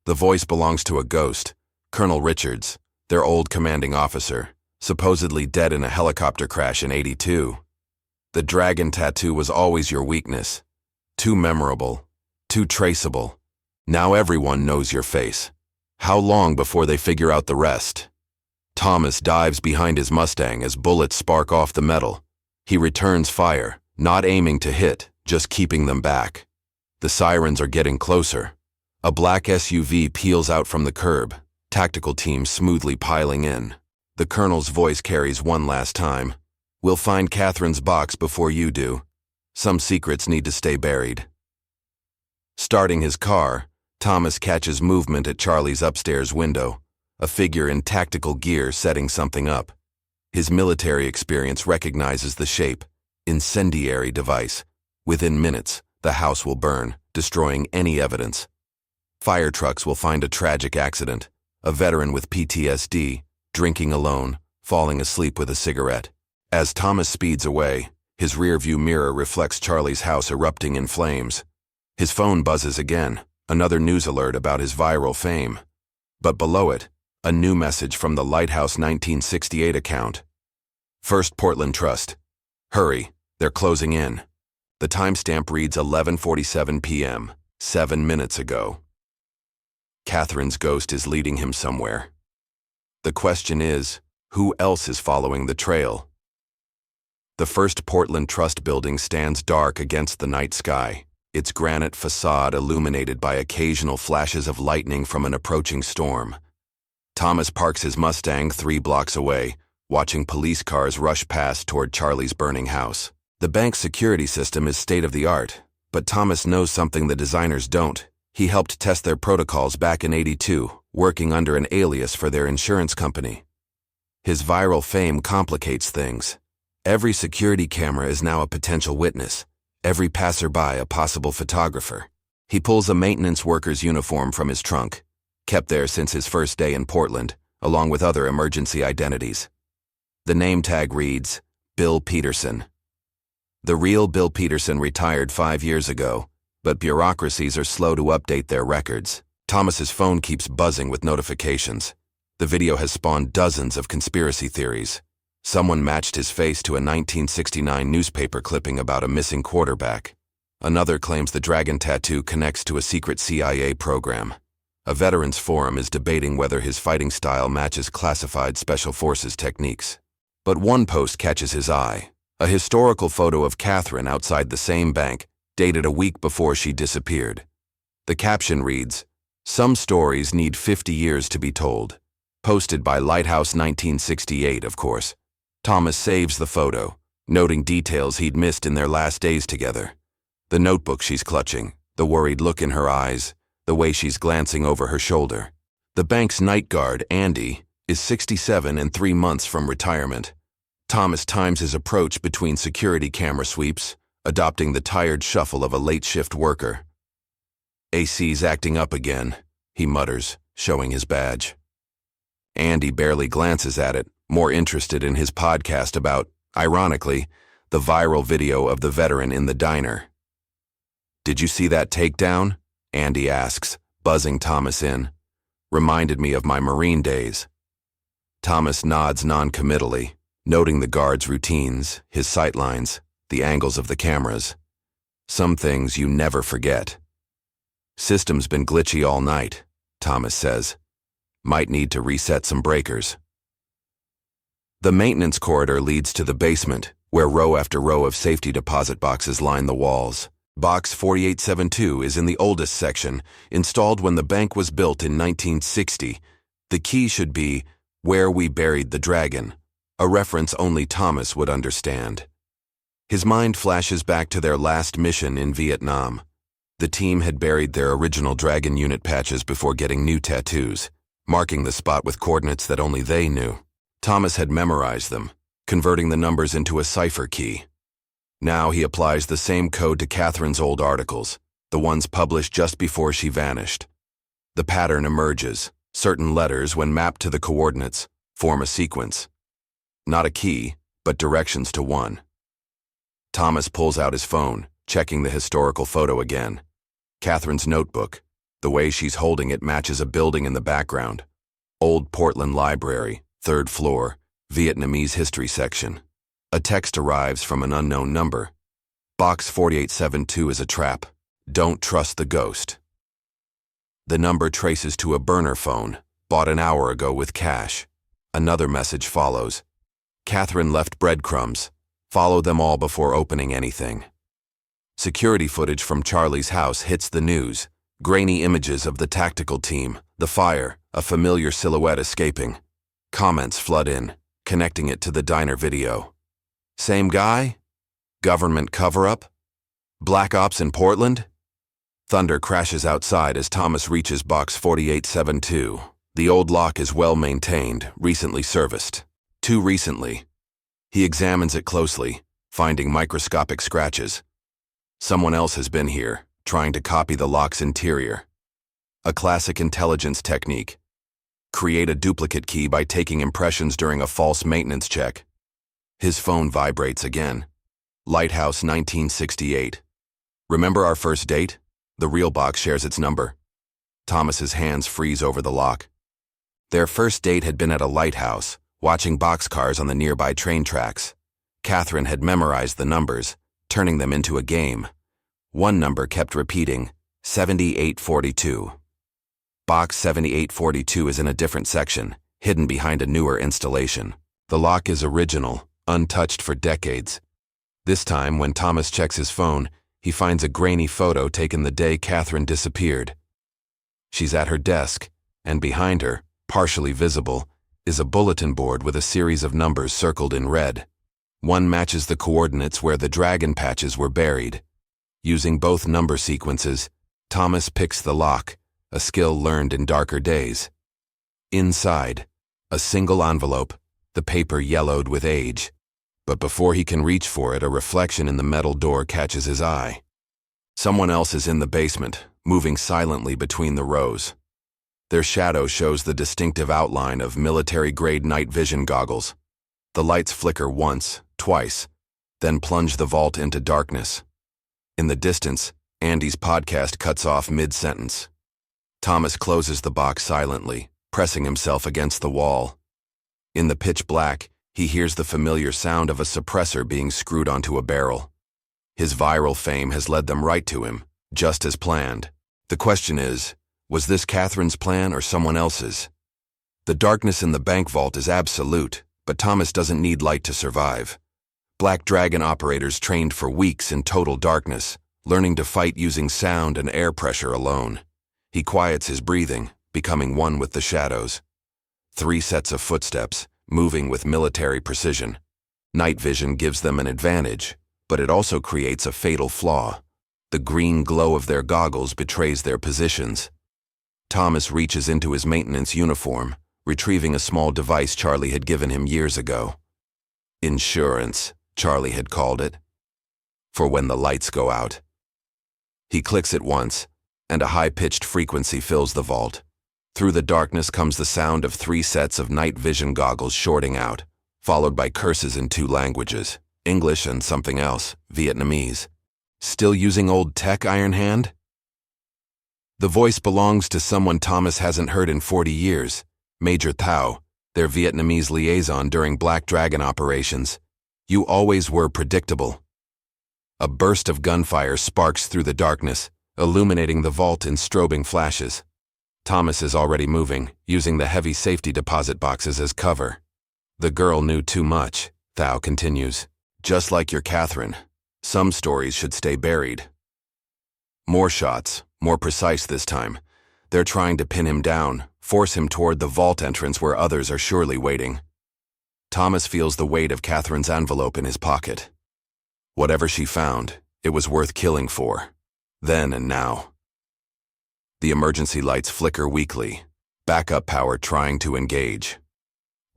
The voice belongs to a ghost, Colonel Richards, their old commanding officer, supposedly dead in a helicopter crash in '82. The dragon tattoo was always your weakness. Too memorable, too traceable. Now everyone knows your face. How long before they figure out the rest? Thomas dives behind his Mustang as bullets spark off the metal. He returns fire, not aiming to hit, just keeping them back. The sirens are getting closer. A black SUV peels out from the curb, tactical teams smoothly piling in. The colonel's voice carries one last time. "We'll find Catherine's box before you do. Some secrets need to stay buried." Starting his car, Thomas catches movement at Charlie's upstairs window, a figure in tactical gear setting something up. His military experience recognizes the shape. Incendiary device. Within minutes, the house will burn, destroying any evidence. Fire trucks will find a tragic accident. A veteran with PTSD, drinking alone, falling asleep with a cigarette. As Thomas speeds away, his rearview mirror reflects Charlie's house erupting in flames. His phone buzzes again, another news alert about his viral fame. But below it, a new message from the Lighthouse 1968 account. First Portland Trust. Hurry, they're closing in. The timestamp reads 11:47 p.m., 7 minutes ago. Catherine's ghost is leading him somewhere. The question is, who else is following the trail? The First Portland Trust building stands dark against the night sky, its granite facade illuminated by occasional flashes of lightning from an approaching storm. Thomas parks his Mustang 3 blocks away, watching police cars rush past toward Charlie's burning house. The bank's security system is state-of-the-art, but Thomas knows something the designers don't. He helped test their protocols back in '82, working under an alias for their insurance company. His viral fame complicates things. Every security camera is now a potential witness, every passerby a possible photographer. He pulls a maintenance worker's uniform from his trunk, kept there since his first day in Portland, along with other emergency identities. The name tag reads, Bill Peterson. The real Bill Peterson retired 5 years ago, but bureaucracies are slow to update their records. Thomas's phone keeps buzzing with notifications. The video has spawned dozens of conspiracy theories. Someone matched his face to a 1969 newspaper clipping about a missing quarterback. Another claims the dragon tattoo connects to a secret CIA program. A veterans forum is debating whether his fighting style matches classified special forces techniques. But one post catches his eye, a historical photo of Catherine outside the same bank, dated a week before she disappeared. The caption reads, "Some stories need 50 years to be told." Posted by Lighthouse 1968, of course. Thomas saves the photo, noting details he'd missed in their last days together. The notebook she's clutching, the worried look in her eyes, the way she's glancing over her shoulder. The bank's night guard, Andy, is 67 and 3 months from retirement. Thomas times his approach between security camera sweeps, adopting the tired shuffle of a late-shift worker. "AC's acting up again," he mutters, showing his badge. Andy barely glances at it, more interested in his podcast about, ironically, the viral video of the veteran in the diner. "Did you see that takedown?" Andy asks, buzzing Thomas in. "Reminded me of my Marine days." Thomas nods non-committally, noting the guard's routines, his sightlines, the angles of the cameras. Some things you never forget. "System's been glitchy all night," Thomas says. "Might need to reset some breakers." The maintenance corridor leads to the basement, where row after row of safety deposit boxes line the walls. Box 4872 is in the oldest section, installed when the bank was built in 1960. The key should be, "Where we buried the dragon," a reference only Thomas would understand. His mind flashes back to their last mission in Vietnam. The team had buried their original dragon unit patches before getting new tattoos, marking the spot with coordinates that only they knew. Thomas had memorized them, converting the numbers into a cipher key. Now he applies the same code to Catherine's old articles, the ones published just before she vanished. The pattern emerges. Certain letters, when mapped to the coordinates, form a sequence. Not a key, but directions to one. Thomas pulls out his phone, checking the historical photo again. Catherine's notebook. The way she's holding it matches a building in the background. Old Portland Library, 3rd floor, Vietnamese history section. A text arrives from an unknown number. Box 4872 is a trap. Don't trust the ghost. The number traces to a burner phone, bought an hour ago with cash. Another message follows. Catherine left breadcrumbs. Follow them all before opening anything. Security footage from Charlie's house hits the news. Grainy images of the tactical team, the fire, a familiar silhouette escaping. Comments flood in, connecting it to the diner video. Same guy? Government cover-up? Black Ops in Portland? Thunder crashes outside as Thomas reaches box 4872. The old lock is well maintained, recently serviced. Too recently. He examines it closely, finding microscopic scratches. Someone else has been here, trying to copy the lock's interior. A classic intelligence technique. Create a duplicate key by taking impressions during a false maintenance check. His phone vibrates again. Lighthouse 1968. Remember our first date? The real box shares its number. Thomas's hands freeze over the lock. Their first date had been at a lighthouse, watching boxcars on the nearby train tracks. Catherine had memorized the numbers, turning them into a game. One number kept repeating, 7842. Box 7842 is in a different section, hidden behind a newer installation. The lock is original, untouched for decades. This time, when Thomas checks his phone, he finds a grainy photo taken the day Catherine disappeared. She's at her desk, and behind her, partially visible, is a bulletin board with a series of numbers circled in red. One matches the coordinates where the dragon patches were buried. Using both number sequences, Thomas picks the lock, a skill learned in darker days. Inside, a single envelope, the paper yellowed with age. But before he can reach for it, a reflection in the metal door catches his eye. Someone else is in the basement, moving silently between the rows. Their shadow shows the distinctive outline of military-grade night vision goggles. The lights flicker once, twice, then plunge the vault into darkness. In the distance, Andy's podcast cuts off mid-sentence. Thomas closes the box silently, pressing himself against the wall. In the pitch black, he hears the familiar sound of a suppressor being screwed onto a barrel. His viral fame has led them right to him, just as planned. The question is, was this Catherine's plan or someone else's? The darkness in the bank vault is absolute, but Thomas doesn't need light to survive. Black Dragon operators trained for weeks in total darkness, learning to fight using sound and air pressure alone. He quiets his breathing, becoming one with the shadows. 3 sets of footsteps, moving with military precision. Night vision gives them an advantage, but it also creates a fatal flaw. The green glow of their goggles betrays their positions. Thomas reaches into his maintenance uniform, retrieving a small device Charlie had given him years ago. Insurance, Charlie had called it. For when the lights go out. He clicks it once, and a high-pitched frequency fills the vault. Through the darkness comes the sound of 3 sets of night vision goggles shorting out, followed by curses in 2 languages, English and something else, Vietnamese. Still using old tech, Iron Hand? The voice belongs to someone Thomas hasn't heard in 40 years, Major Thao, their Vietnamese liaison during Black Dragon operations. You always were predictable. A burst of gunfire sparks through the darkness, illuminating the vault in strobing flashes. Thomas is already moving, using the heavy safety deposit boxes as cover. The girl knew too much, Thao continues. Just like your Catherine, some stories should stay buried. More shots, more precise this time. They're trying to pin him down, force him toward the vault entrance where others are surely waiting. Thomas feels the weight of Catherine's envelope in his pocket. Whatever she found, it was worth killing for. Then and now. The emergency lights flicker weakly, backup power trying to engage.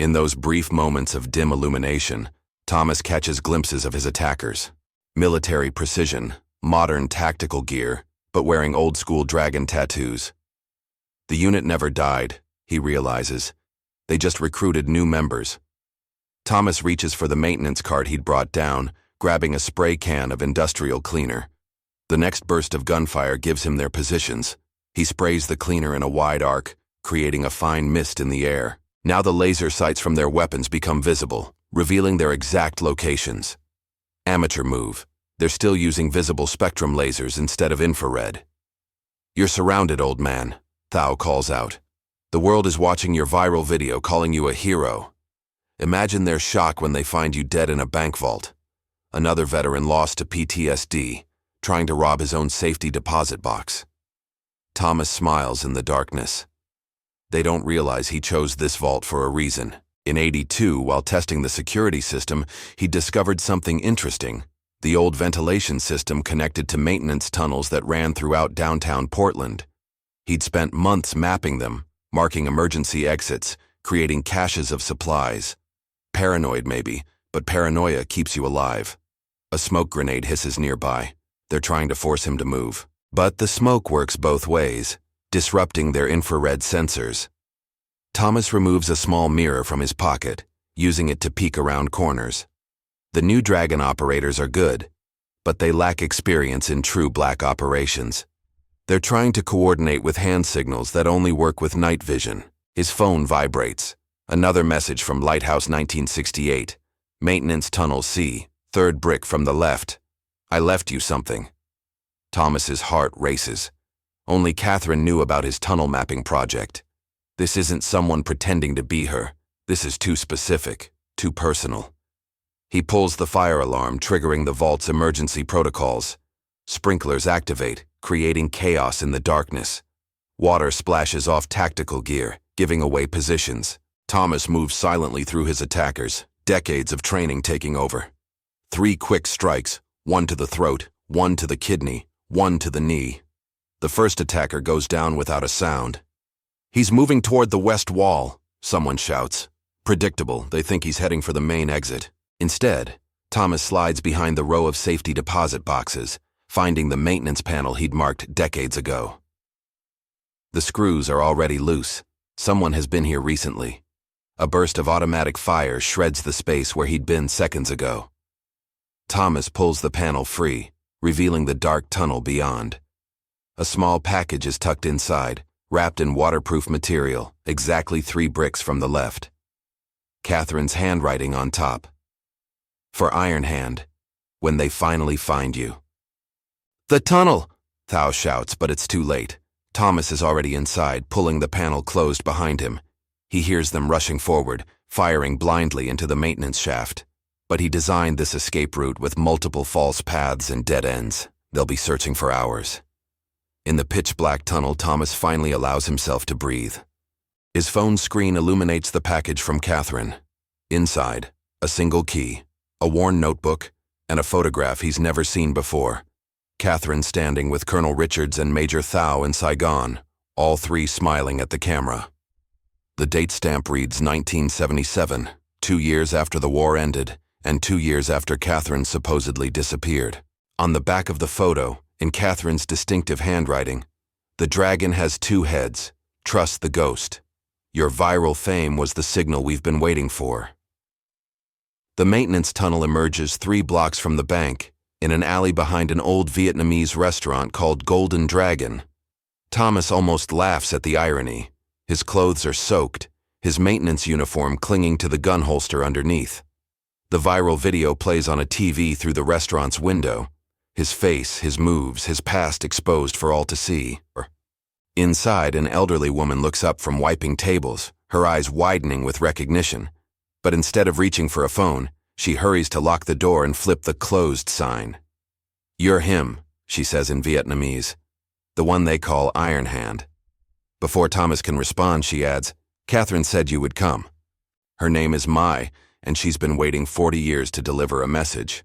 In those brief moments of dim illumination, Thomas catches glimpses of his attackers. Military precision, modern tactical gear, but wearing old-school dragon tattoos. The unit never died, he realizes. They just recruited new members. Thomas reaches for the maintenance cart he'd brought down, grabbing a spray can of industrial cleaner. The next burst of gunfire gives him their positions. He sprays the cleaner in a wide arc, creating a fine mist in the air. Now the laser sights from their weapons become visible, revealing their exact locations. Amateur move. They're still using visible spectrum lasers instead of infrared. "You're surrounded, old man," Thao calls out. "The world is watching your viral video calling you a hero. Imagine their shock when they find you dead in a bank vault." Another veteran lost to PTSD, trying to rob his own safety deposit box. Thomas smiles in the darkness. They don't realize he chose this vault for a reason. In '82, while testing the security system, he discovered something interesting. The old ventilation system connected to maintenance tunnels that ran throughout downtown Portland. He'd spent months mapping them, marking emergency exits, creating caches of supplies. Paranoid maybe, but paranoia keeps you alive. A smoke grenade hisses nearby. They're trying to force him to move. But the smoke works both ways, disrupting their infrared sensors. Thomas removes a small mirror from his pocket, using it to peek around corners. The new Dragon operators are good, but they lack experience in true black operations. They're trying to coordinate with hand signals that only work with night vision. His phone vibrates. Another message from Lighthouse 1968. "Maintenance Tunnel C, third brick from the left. I left you something." Thomas's heart races. Only Catherine knew about his tunnel mapping project. This isn't someone pretending to be her. This is too specific, too personal. He pulls the fire alarm, triggering the vault's emergency protocols. Sprinklers activate, creating chaos in the darkness. Water splashes off tactical gear, giving away positions. Thomas moves silently through his attackers, decades of training taking over. 3 quick strikes, one to the throat, one to the kidney, one to the knee. The first attacker goes down without a sound. "He's moving toward the west wall," someone shouts. Predictable, they think he's heading for the main exit. Instead, Thomas slides behind the row of safety deposit boxes, finding the maintenance panel he'd marked decades ago. The screws are already loose. Someone has been here recently. A burst of automatic fire shreds the space where he'd been seconds ago. Thomas pulls the panel free, revealing the dark tunnel beyond. A small package is tucked inside, wrapped in waterproof material, exactly 3 bricks from the left. Catherine's handwriting on top. "For Iron Hand, when they finally find you." "The tunnel!" Thao shouts, but it's too late. Thomas is already inside, pulling the panel closed behind him. He hears them rushing forward, firing blindly into the maintenance shaft. But he designed this escape route with multiple false paths and dead ends. They'll be searching for hours. In the pitch-black tunnel, Thomas finally allows himself to breathe. His phone screen illuminates the package from Catherine. Inside, a single key, a worn notebook, and a photograph he's never seen before. Catherine standing with Colonel Richards and Major Thao in Saigon, all 3 smiling at the camera. The date stamp reads 1977, 2 years after the war ended, and 2 years after Catherine supposedly disappeared. On the back of the photo, in Catherine's distinctive handwriting, "The dragon has 2 heads. Trust the ghost. Your viral fame was the signal we've been waiting for." The maintenance tunnel emerges 3 blocks from the bank, in an alley behind an old Vietnamese restaurant called Golden Dragon. Thomas almost laughs at the irony. His clothes are soaked, his maintenance uniform clinging to the gun holster underneath. The viral video plays on a TV through the restaurant's window. His face, his moves, his past exposed for all to see. Inside, an elderly woman looks up from wiping tables, her eyes widening with recognition. But instead of reaching for a phone, she hurries to lock the door and flip the closed sign. "You're him," she says in Vietnamese. "The one they call Iron Hand." Before Thomas can respond, she adds, "Catherine said you would come. Her name is Mai, and she's been waiting 40 years to deliver a message."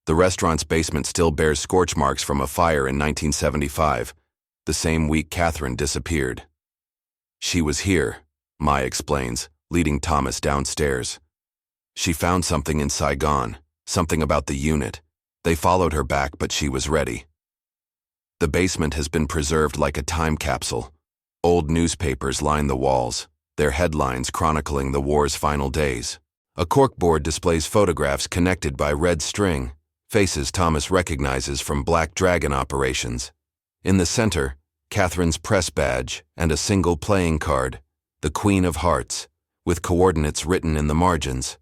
The restaurant's basement still bears scorch marks from a fire in 1975, the same week Catherine disappeared. "She was here," Mai explains, leading Thomas downstairs. "She found something in Saigon, something about the unit. They followed her back, but she was ready." The basement has been preserved like a time capsule. Old newspapers line the walls, their headlines chronicling the war's final days. A corkboard displays photographs connected by red string, faces Thomas recognizes from Black Dragon operations. In the center, Catherine's press badge and a single playing card, the Queen of Hearts, with coordinates written in the margins.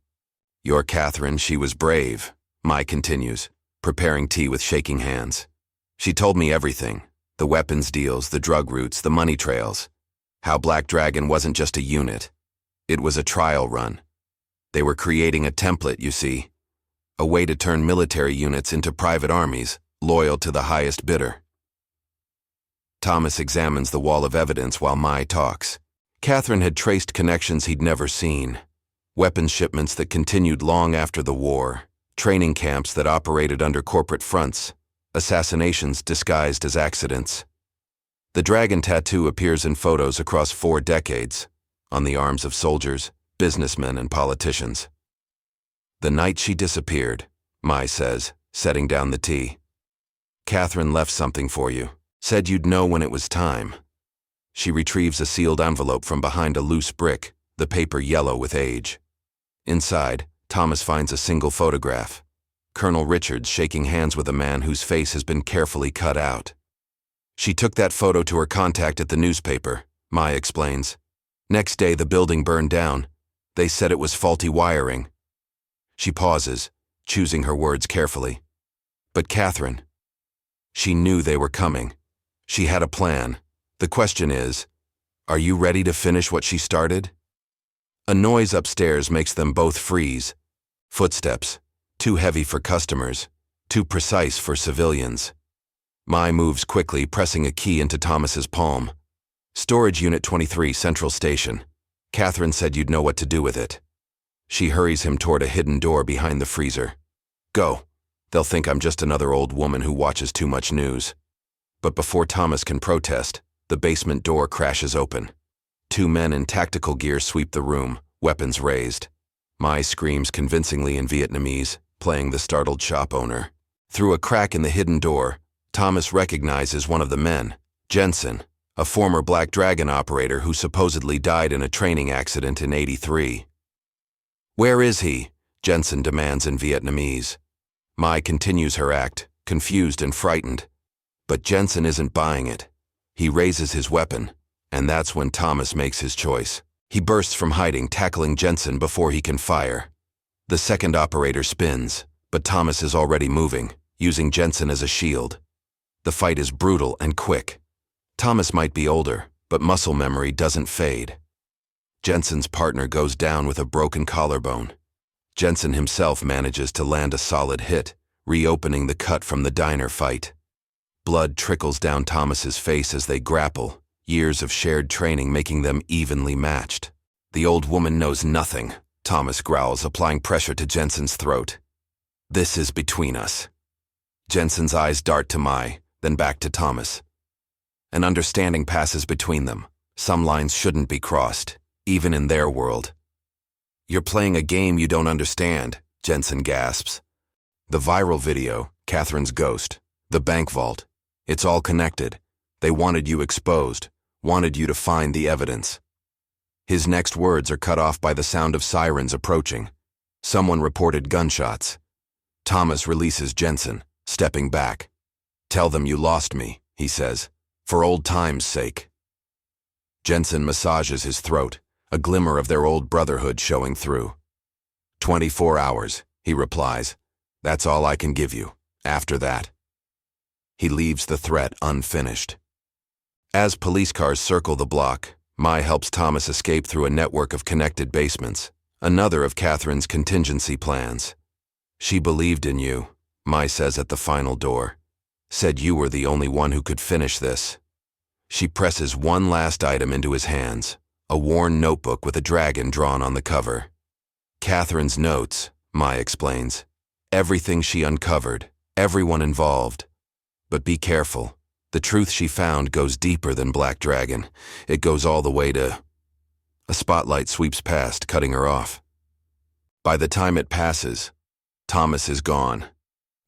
"Your Catherine, she was brave," Mai continues, preparing tea with shaking hands. "She told me everything, the weapons deals, the drug routes, the money trails. How Black Dragon wasn't just a unit. It was a trial run. They were creating a template, you see. A way to turn military units into private armies, loyal to the highest bidder." Thomas examines the wall of evidence while Mai talks. Catherine had traced connections he'd never seen. Weapons shipments that continued long after the war, training camps that operated under corporate fronts, assassinations disguised as accidents. The dragon tattoo appears in photos across 4 decades, on the arms of soldiers, businessmen, and politicians. "The night she disappeared," Mai says, setting down the tea. "Catherine left something for you, said you'd know when it was time." She retrieves a sealed envelope from behind a loose brick, the paper yellow with age. Inside, Thomas finds a single photograph. Colonel Richards shaking hands with a man whose face has been carefully cut out. "She took that photo to her contact at the newspaper," Mai explains. "Next day the building burned down. They said it was faulty wiring." She pauses, choosing her words carefully. "But Catherine, she knew they were coming. She had a plan. The question is, are you ready to finish what she started?" A noise upstairs makes them both freeze. Footsteps, too heavy for customers, too precise for civilians. Mai moves quickly, pressing a key into Thomas's palm. "Storage Unit 23, Central Station. Catherine said you'd know what to do with it." She hurries him toward a hidden door behind the freezer. "Go. They'll think I'm just another old woman who watches too much news." But before Thomas can protest, the basement door crashes open. 2 men in tactical gear sweep the room, weapons raised. Mai screams convincingly in Vietnamese, playing the startled shop owner. Through a crack in the hidden door, Thomas recognizes one of the men, Jensen, a former Black Dragon operator who supposedly died in a training accident in '83. "Where is he?" Jensen demands in Vietnamese. Mai continues her act, confused and frightened. But Jensen isn't buying it. He raises his weapon, and that's when Thomas makes his choice. He bursts from hiding, tackling Jensen before he can fire. The second operator spins, but Thomas is already moving, using Jensen as a shield. The fight is brutal and quick. Thomas might be older, but muscle memory doesn't fade. Jensen's partner goes down with a broken collarbone. Jensen himself manages to land a solid hit, reopening the cut from the diner fight. Blood trickles down Thomas's face as they grapple, years of shared training making them evenly matched. "The old woman knows nothing," Thomas growls, applying pressure to Jensen's throat. "This is between us." Jensen's eyes dart to Mai, then back to Thomas. An understanding passes between them. Some lines shouldn't be crossed, even in their world. "You're playing a game you don't understand," Jensen gasps. "The viral video, Catherine's ghost, the bank vault, it's all connected. They wanted you exposed, wanted you to find the evidence." His next words are cut off by the sound of sirens approaching. Someone reported gunshots. Thomas releases Jensen, stepping back. "Tell them you lost me," he says, "for old time's sake." Jensen massages his throat, a glimmer of their old brotherhood showing through. 24 hours, he replies. "That's all I can give you. After that." He leaves the threat unfinished. As police cars circle the block, Mai helps Thomas escape through a network of connected basements, another of Catherine's contingency plans. "She believed in you," Mai says at the final door. "Said you were the only one who could finish this." She presses one last item into his hands, a worn notebook with a dragon drawn on the cover. "Catherine's notes," Mai explains. "Everything she uncovered, everyone involved. But be careful. The truth she found goes deeper than Black Dragon. It goes all the way to..." A spotlight sweeps past, cutting her off. By the time it passes, Thomas is gone.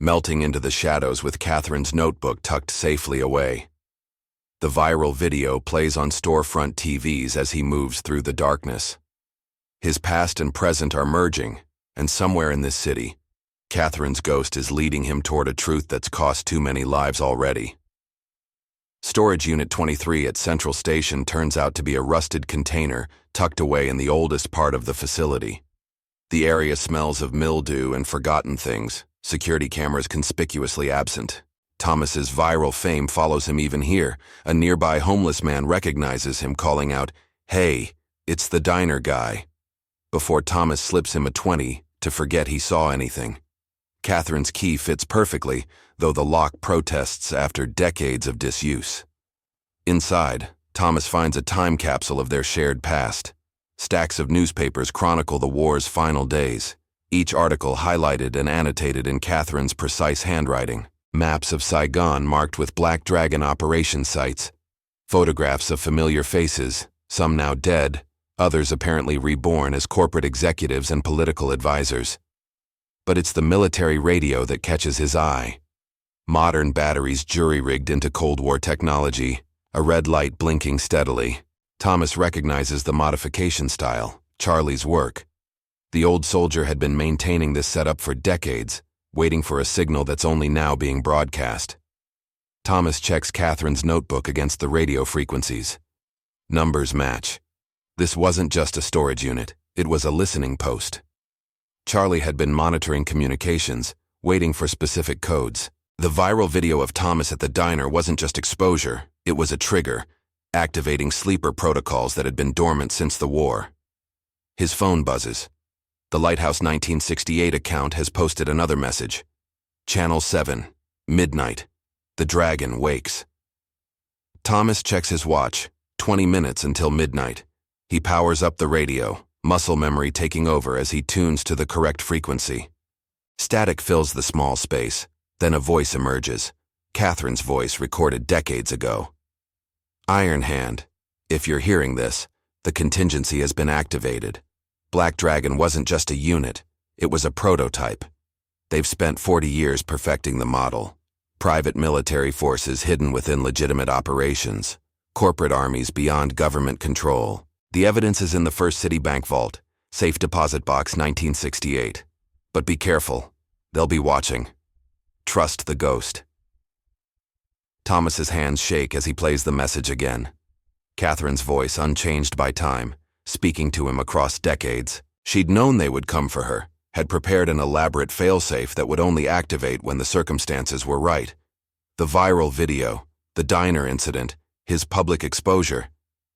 melting into the shadows with Catherine's notebook tucked safely away. The viral video plays on storefront TVs as he moves through the darkness. His past and present are merging, and somewhere in this city, Catherine's ghost is leading him toward a truth that's cost too many lives already. Storage Unit 23 at Central Station turns out to be a rusted container tucked away in the oldest part of the facility. The area smells of mildew and forgotten things, security cameras conspicuously absent. Thomas's viral fame follows him even here. A nearby homeless man recognizes him, calling out, "Hey, it's the diner guy," before Thomas slips him a 20 to forget he saw anything. Catherine's key fits perfectly, though the lock protests after decades of disuse. Inside, Thomas finds a time capsule of their shared past. Stacks of newspapers chronicle the war's final days, each article highlighted and annotated in Catherine's precise handwriting. Maps of Saigon marked with Black Dragon operation sites. Photographs of familiar faces, some now dead, others apparently reborn as corporate executives and political advisors. But it's the military radio that catches his eye. Modern batteries jury-rigged into Cold War technology, a red light blinking steadily. Thomas recognizes the modification style, Charlie's work. The old soldier had been maintaining this setup for decades, waiting for a signal that's only now being broadcast. Thomas checks Catherine's notebook against the radio frequencies. Numbers match. This wasn't just a storage unit, it was a listening post. Charlie had been monitoring communications, waiting for specific codes. The viral video of Thomas at the diner wasn't just exposure, it was a trigger, activating sleeper protocols that had been dormant since the war. His phone buzzes. The Lighthouse 1968 account has posted another message. Channel 7, midnight. The dragon wakes. Thomas checks his watch, 20 minutes until midnight. He powers up the radio, muscle memory taking over as he tunes to the correct frequency. Static fills the small space, then a voice emerges. Catherine's voice recorded decades ago. "Iron Hand, if you're hearing this, the contingency has been activated. Black Dragon wasn't just a unit, it was a prototype. They've spent 40 years perfecting the model. Private military forces hidden within legitimate operations. Corporate armies beyond government control. The evidence is in the First City Bank vault, safe deposit box 1968. But be careful, they'll be watching. Trust the ghost." Thomas's hands shake as he plays the message again. Catherine's voice unchanged by time, speaking to him across decades. She'd known they would come for her, had prepared an elaborate failsafe that would only activate when the circumstances were right. The viral video, the diner incident, his public exposure.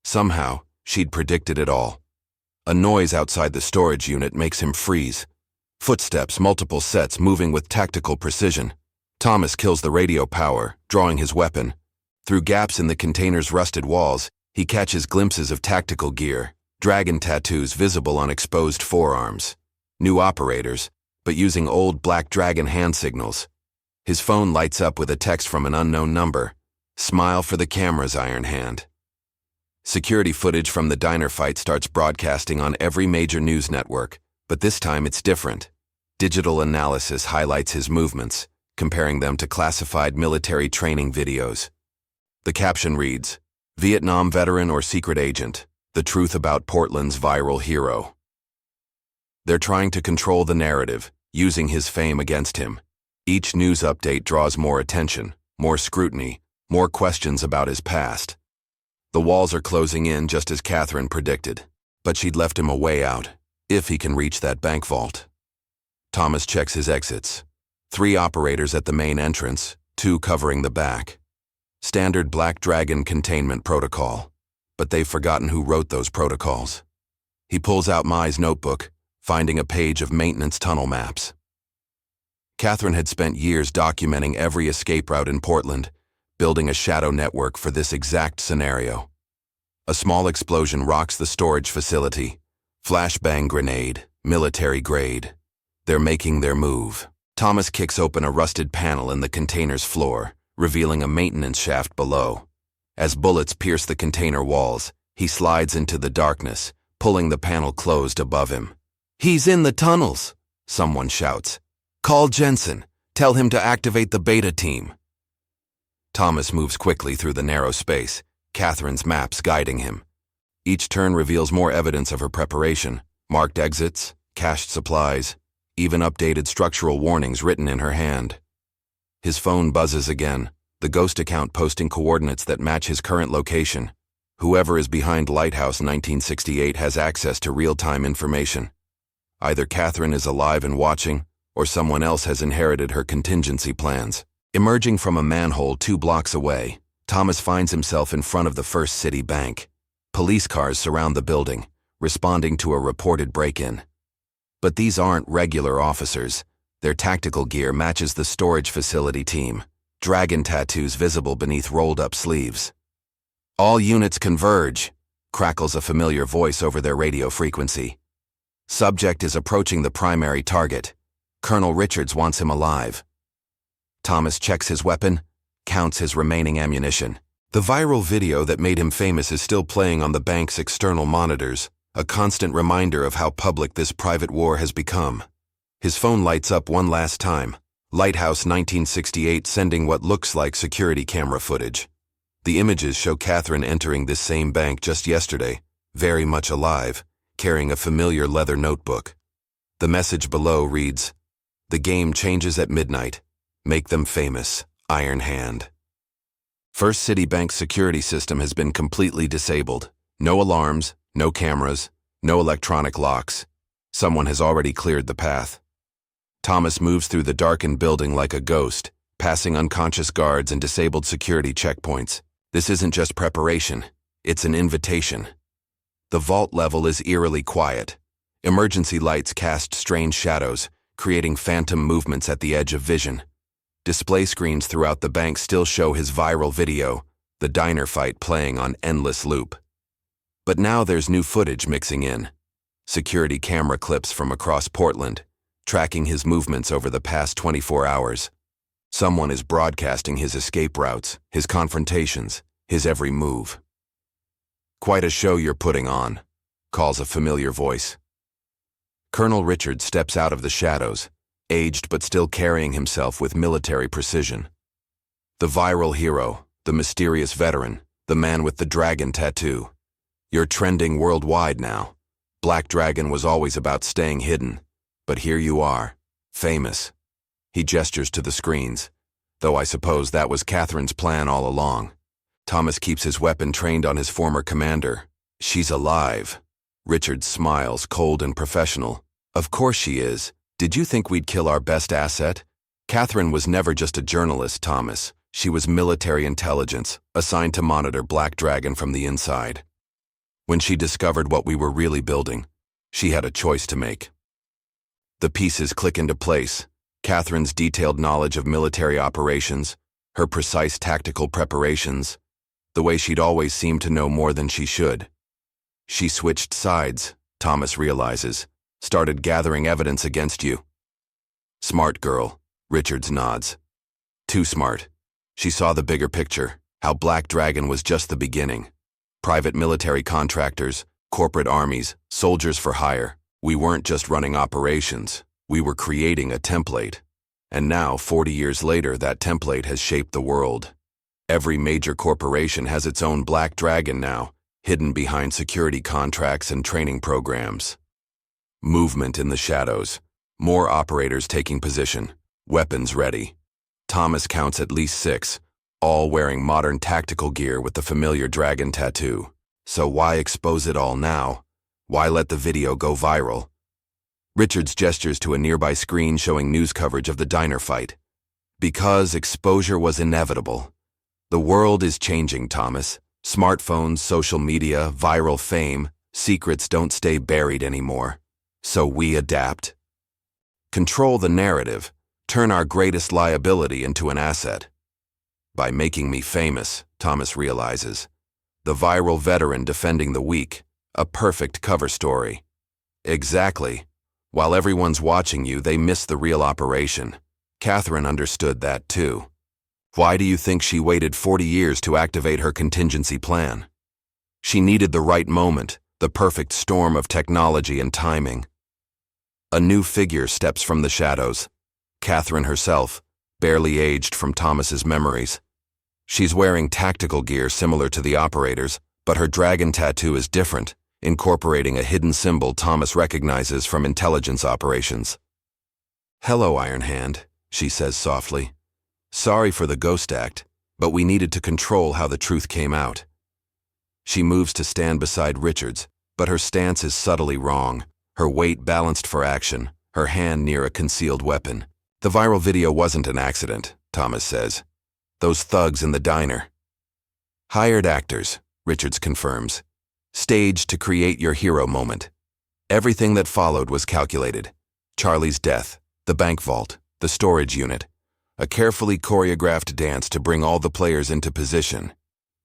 Somehow, she'd predicted it all. A noise outside the storage unit makes him freeze. Footsteps, multiple sets moving with tactical precision. Thomas kills the radio power, drawing his weapon. Through gaps in the container's rusted walls, he catches glimpses of tactical gear, dragon tattoos visible on exposed forearms. New operators, but using old Black Dragon hand signals. His phone lights up with a text from an unknown number. "Smile for the cameras, Iron Hand." Security footage from the diner fight starts broadcasting on every major news network, but this time it's different. Digital analysis highlights his movements, comparing them to classified military training videos. The caption reads, "Vietnam veteran or secret agent, the truth about Portland's viral hero." They're trying to control the narrative, using his fame against him. Each news update draws more attention, more scrutiny, more questions about his past. The walls are closing in just as Catherine predicted, but she'd left him a way out, if he can reach that bank vault. Thomas checks his exits. 3 operators at the main entrance, 2 covering the back. Standard Black Dragon containment protocol, but they've forgotten who wrote those protocols. He pulls out Mai's notebook, finding a page of maintenance tunnel maps. Catherine had spent years documenting every escape route in Portland, building a shadow network for this exact scenario. A small explosion rocks the storage facility. Flashbang grenade, military grade. They're making their move. Thomas kicks open a rusted panel in the container's floor, revealing a maintenance shaft below. As bullets pierce the container walls, he slides into the darkness, pulling the panel closed above him. "He's in the tunnels!" someone shouts. "Call Jensen. Tell him to activate the beta team. Thomas moves quickly through the narrow space, Catherine's maps guiding him. Each turn reveals more evidence of her preparation, marked exits, cached supplies, even updated structural warnings written in her hand. His phone buzzes again, the ghost account posting coordinates that match his current location. Whoever is behind Lighthouse 1968 has access to real-time information. Either Catherine is alive and watching, or someone else has inherited her contingency plans. Emerging from a manhole 2 blocks away, Thomas finds himself in front of the First City Bank. Police cars surround the building, responding to a reported break-in. But these aren't regular officers. Their tactical gear matches the storage facility team, dragon tattoos visible beneath rolled-up sleeves. "All units converge," crackles a familiar voice over their radio frequency. "Subject is approaching the primary target. Colonel Richards wants him alive." Thomas checks his weapon, counts his remaining ammunition. The viral video that made him famous is still playing on the bank's external monitors, a constant reminder of how public this private war has become. His phone lights up one last time. Lighthouse 1968 sending what looks like security camera footage. The images show Catherine entering this same bank just yesterday, very much alive, carrying a familiar leather notebook. The message below reads, "The game changes at midnight. Make them famous. Iron Hand." First City Bank's security system has been completely disabled. No alarms, no cameras, no electronic locks. Someone has already cleared the path. Thomas moves through the darkened building like a ghost, passing unconscious guards and disabled security checkpoints. This isn't just preparation, it's an invitation. The vault level is eerily quiet. Emergency lights cast strange shadows, creating phantom movements at the edge of vision. Display screens throughout the bank still show his viral video, the diner fight playing on endless loop. But now there's new footage mixing in. Security camera clips from across Portland, tracking his movements over the past 24 hours. Someone is broadcasting his escape routes, his confrontations, his every move. "Quite a show you're putting on," calls a familiar voice. Colonel Richards steps out of the shadows, aged but still carrying himself with military precision. The viral hero, the mysterious veteran, the man with the dragon tattoo. "You're trending worldwide now. Black Dragon was always about staying hidden, but here you are, famous." He gestures to the screens, though I suppose that was Catherine's plan all along. Thomas keeps his weapon trained on his former commander. "She's alive." Richards smiles, cold and professional. "Of course she is. Did you think we'd kill our best asset?" Catherine was never just a journalist, Thomas. She was military intelligence, assigned to monitor Black Dragon from the inside. When she discovered what we were really building, she had a choice to make. The pieces click into place. Catherine's detailed knowledge of military operations, her precise tactical preparations, the way she'd always seemed to know more than she should. She switched sides, Thomas realizes, started gathering evidence against you. "Smart girl," Richards nods. "Too smart." She saw the bigger picture, how Black Dragon was just the beginning. Private military contractors, corporate armies, soldiers for hire. We weren't just running operations. We were creating a template. And now, 40 years later, that template has shaped the world. Every major corporation has its own Black Dragon now, hidden behind security contracts and training programs. Movement in the shadows. More operators taking position. Weapons ready. Thomas counts at least 6, all wearing modern tactical gear with the familiar dragon tattoo. So why expose it all now? Why let the video go viral? Richards gestures to a nearby screen showing news coverage of the diner fight. Because exposure was inevitable. The world is changing, Thomas. Smartphones, social media, viral fame, secrets don't stay buried anymore. So we adapt. Control the narrative. Turn our greatest liability into an asset. By making me famous, Thomas realizes. The viral veteran defending the weak. A perfect cover story. Exactly. While everyone's watching you, they miss the real operation. Catherine understood that too. Why do you think she waited 40 years to activate her contingency plan? She needed the right moment, the perfect storm of technology and timing. A new figure steps from the shadows. Catherine herself, barely aged from Thomas's memories. She's wearing tactical gear similar to the operators, but her dragon tattoo is different, incorporating a hidden symbol Thomas recognizes from intelligence operations. "Hello, Iron Hand," she says softly. "Sorry for the ghost act, but we needed to control how the truth came out." She moves to stand beside Richards, but her stance is subtly wrong, her weight balanced for action, her hand near a concealed weapon. "The viral video wasn't an accident," Thomas says. "Those thugs in the diner." "Hired actors," Richards confirms. "Staged to create your hero moment. Everything that followed was calculated. Charlie's death, the bank vault, the storage unit. A carefully choreographed dance to bring all the players into position."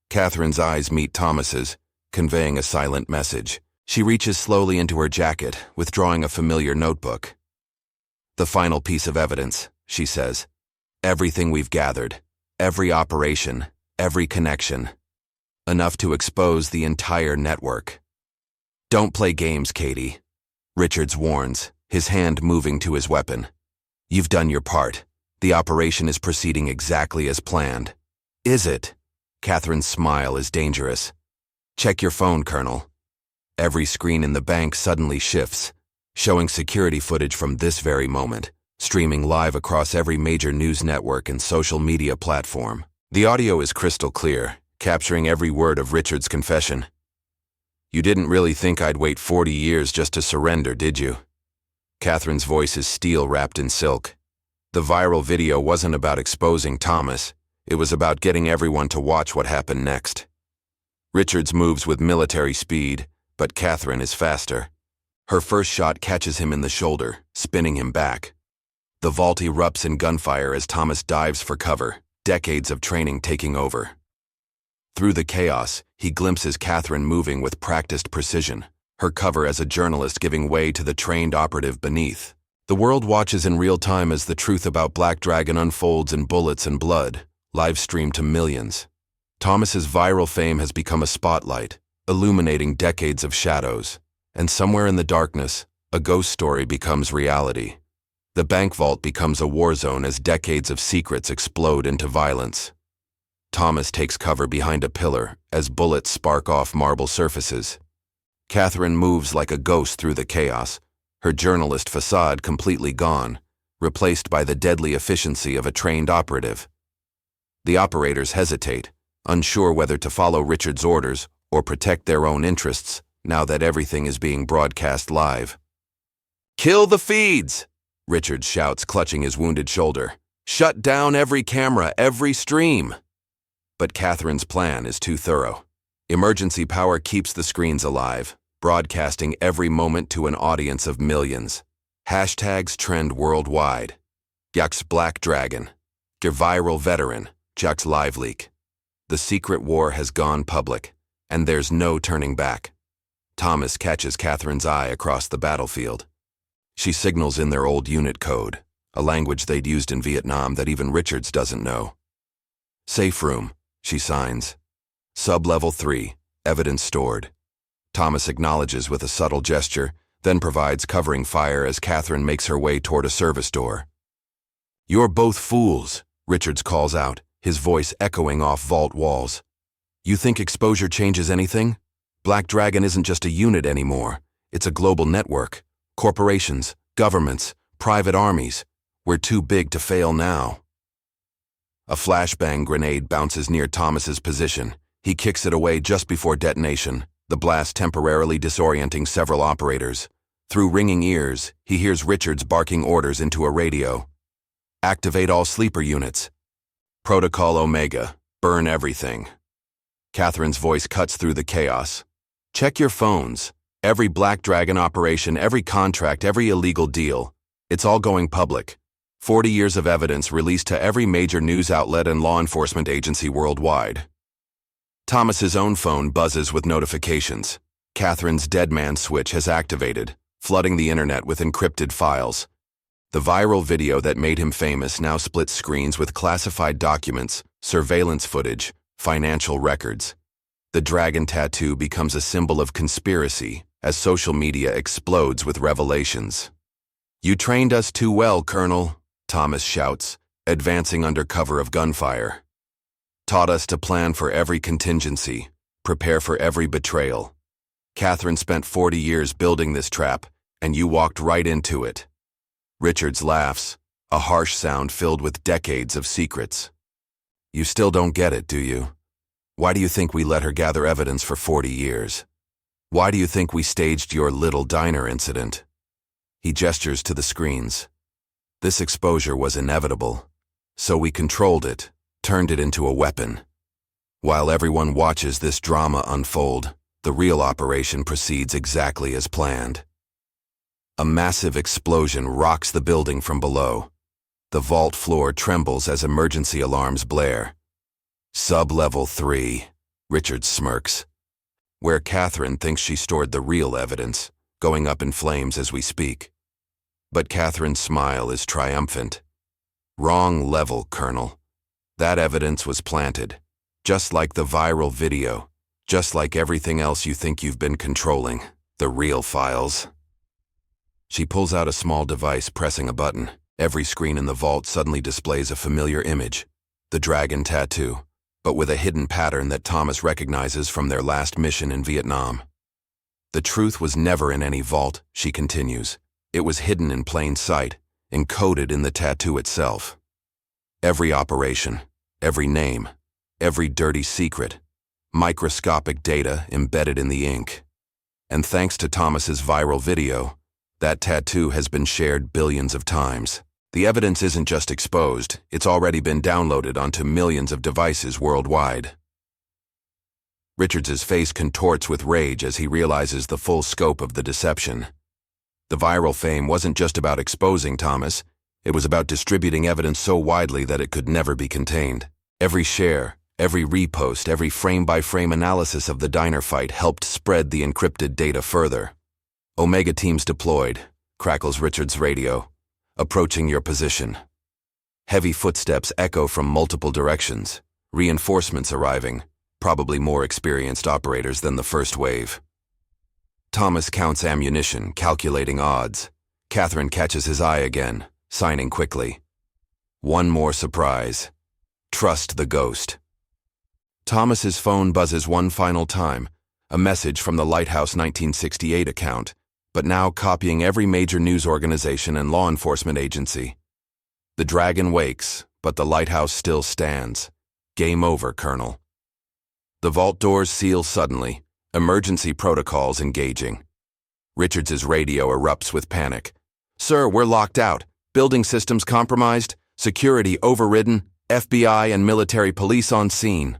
Catherine's eyes meet Thomas's, conveying a silent message. She reaches slowly into her jacket, withdrawing a familiar notebook. "The final piece of evidence," she says. "Everything we've gathered. Every operation. Every connection. Enough to expose the entire network." "Don't play games, Katie," Richards warns, his hand moving to his weapon. "You've done your part. The operation is proceeding exactly as planned." "Is it?" Catherine's smile is dangerous. "Check your phone, Colonel." Every screen in the bank suddenly shifts, showing security footage from this very moment, streaming live across every major news network and social media platform. The audio is crystal clear, capturing every word of Richard's confession. "You didn't really think I'd wait 40 years just to surrender, did you?" Catherine's voice is steel wrapped in silk. The viral video wasn't about exposing Thomas. It was about getting everyone to watch what happened next. Richards moves with military speed, but Catherine is faster. Her first shot catches him in the shoulder, spinning him back. The vault erupts in gunfire as Thomas dives for cover, decades of training taking over. Through the chaos, he glimpses Catherine moving with practiced precision, her cover as a journalist giving way to the trained operative beneath. The world watches in real time as the truth about Black Dragon unfolds in bullets and blood, live-streamed to millions. Thomas's viral fame has become a spotlight, illuminating decades of shadows. And somewhere in the darkness, a ghost story becomes reality. The bank vault becomes a war zone as decades of secrets explode into violence. Thomas takes cover behind a pillar as bullets spark off marble surfaces. Catherine moves like a ghost through the chaos, her journalist facade completely gone, replaced by the deadly efficiency of a trained operative. The operators hesitate, unsure whether to follow Richard's orders or protect their own interests, now that everything is being broadcast live. "Kill the feeds!" Richard shouts, clutching his wounded shoulder. "Shut down every camera, every stream!" But Catherine's plan is too thorough. Emergency power keeps the screens alive, broadcasting every moment to an audience of millions. Hashtags trend worldwide. Yaks Black Dragon. Your viral veteran, Jack's live leak. The secret war has gone public, and there's no turning back. Thomas catches Catherine's eye across the battlefield. She signals in their old unit code, a language they'd used in Vietnam that even Richards doesn't know. "Safe room," she signs. "Sub-level 3, evidence stored." Thomas acknowledges with a subtle gesture, then provides covering fire as Catherine makes her way toward a service door. "You're both fools," Richards calls out, his voice echoing off vault walls. "You think exposure changes anything? Black Dragon isn't just a unit anymore. It's a global network. Corporations, governments, private armies. We're too big to fail now." A flashbang grenade bounces near Thomas's position. He kicks it away just before detonation, the blast temporarily disorienting several operators. Through ringing ears, he hears Richards barking orders into a radio. "Activate all sleeper units. Protocol Omega, burn everything." Catherine's voice cuts through the chaos. "Check your phones. Every Black Dragon operation, every contract, every illegal deal. It's all going public. 40 years of evidence released to every major news outlet and law enforcement agency worldwide." Thomas's own phone buzzes with notifications. Catherine's dead man switch has activated, flooding the internet with encrypted files. The viral video that made him famous now splits screens with classified documents, surveillance footage, financial records. The dragon tattoo becomes a symbol of conspiracy as social media explodes with revelations. "You trained us too well, Colonel," Thomas shouts, advancing under cover of gunfire. Taught us to plan for every contingency, prepare for every betrayal. Catherine spent 40 years building this trap, and you walked right into it. Richards laughs, a harsh sound filled with decades of secrets. You still don't get it, do you? Why do you think we let her gather evidence for 40 years? Why do you think we staged your little diner incident? He gestures to the screens. This exposure was inevitable, so we controlled it, turned it into a weapon. While everyone watches this drama unfold, the real operation proceeds exactly as planned. A massive explosion rocks the building from below. The vault floor trembles as emergency alarms blare. Sub-level 3, Richard smirks. Where Catherine thinks she stored the real evidence, going up in flames as we speak. But Catherine's smile is triumphant. Wrong level, Colonel. That evidence was planted, just like the viral video, just like everything else you think you've been controlling, the real files. She pulls out a small device, pressing a button. Every screen in the vault suddenly displays a familiar image, the dragon tattoo, but with a hidden pattern that Thomas recognizes from their last mission in Vietnam. The truth was never in any vault, she continues. It was hidden in plain sight, encoded in the tattoo itself. Every operation, every name, every dirty secret, microscopic data embedded in the ink. And thanks to Thomas's viral video, that tattoo has been shared billions of times. The evidence isn't just exposed, it's already been downloaded onto millions of devices worldwide. Richards's face contorts with rage as he realizes the full scope of the deception. The viral fame wasn't just about exposing Thomas, it was about distributing evidence so widely that it could never be contained. Every share, every repost, every frame-by-frame analysis of the diner fight helped spread the encrypted data further. Omega teams deployed, crackles Richards' radio, approaching your position. Heavy footsteps echo from multiple directions, reinforcements arriving, probably more experienced operators than the first wave. Thomas counts ammunition, calculating odds. Catherine catches his eye again, signing quickly. One more surprise. Trust the ghost. Thomas's phone buzzes one final time, a message from the Lighthouse 1968 account, but now copying every major news organization and law enforcement agency. The dragon wakes, but the lighthouse still stands. Game over, Colonel. The vault doors seal suddenly, emergency protocols engaging. Richards's radio erupts with panic. Sir, we're locked out. Building systems compromised, security overridden, FBI and military police on scene.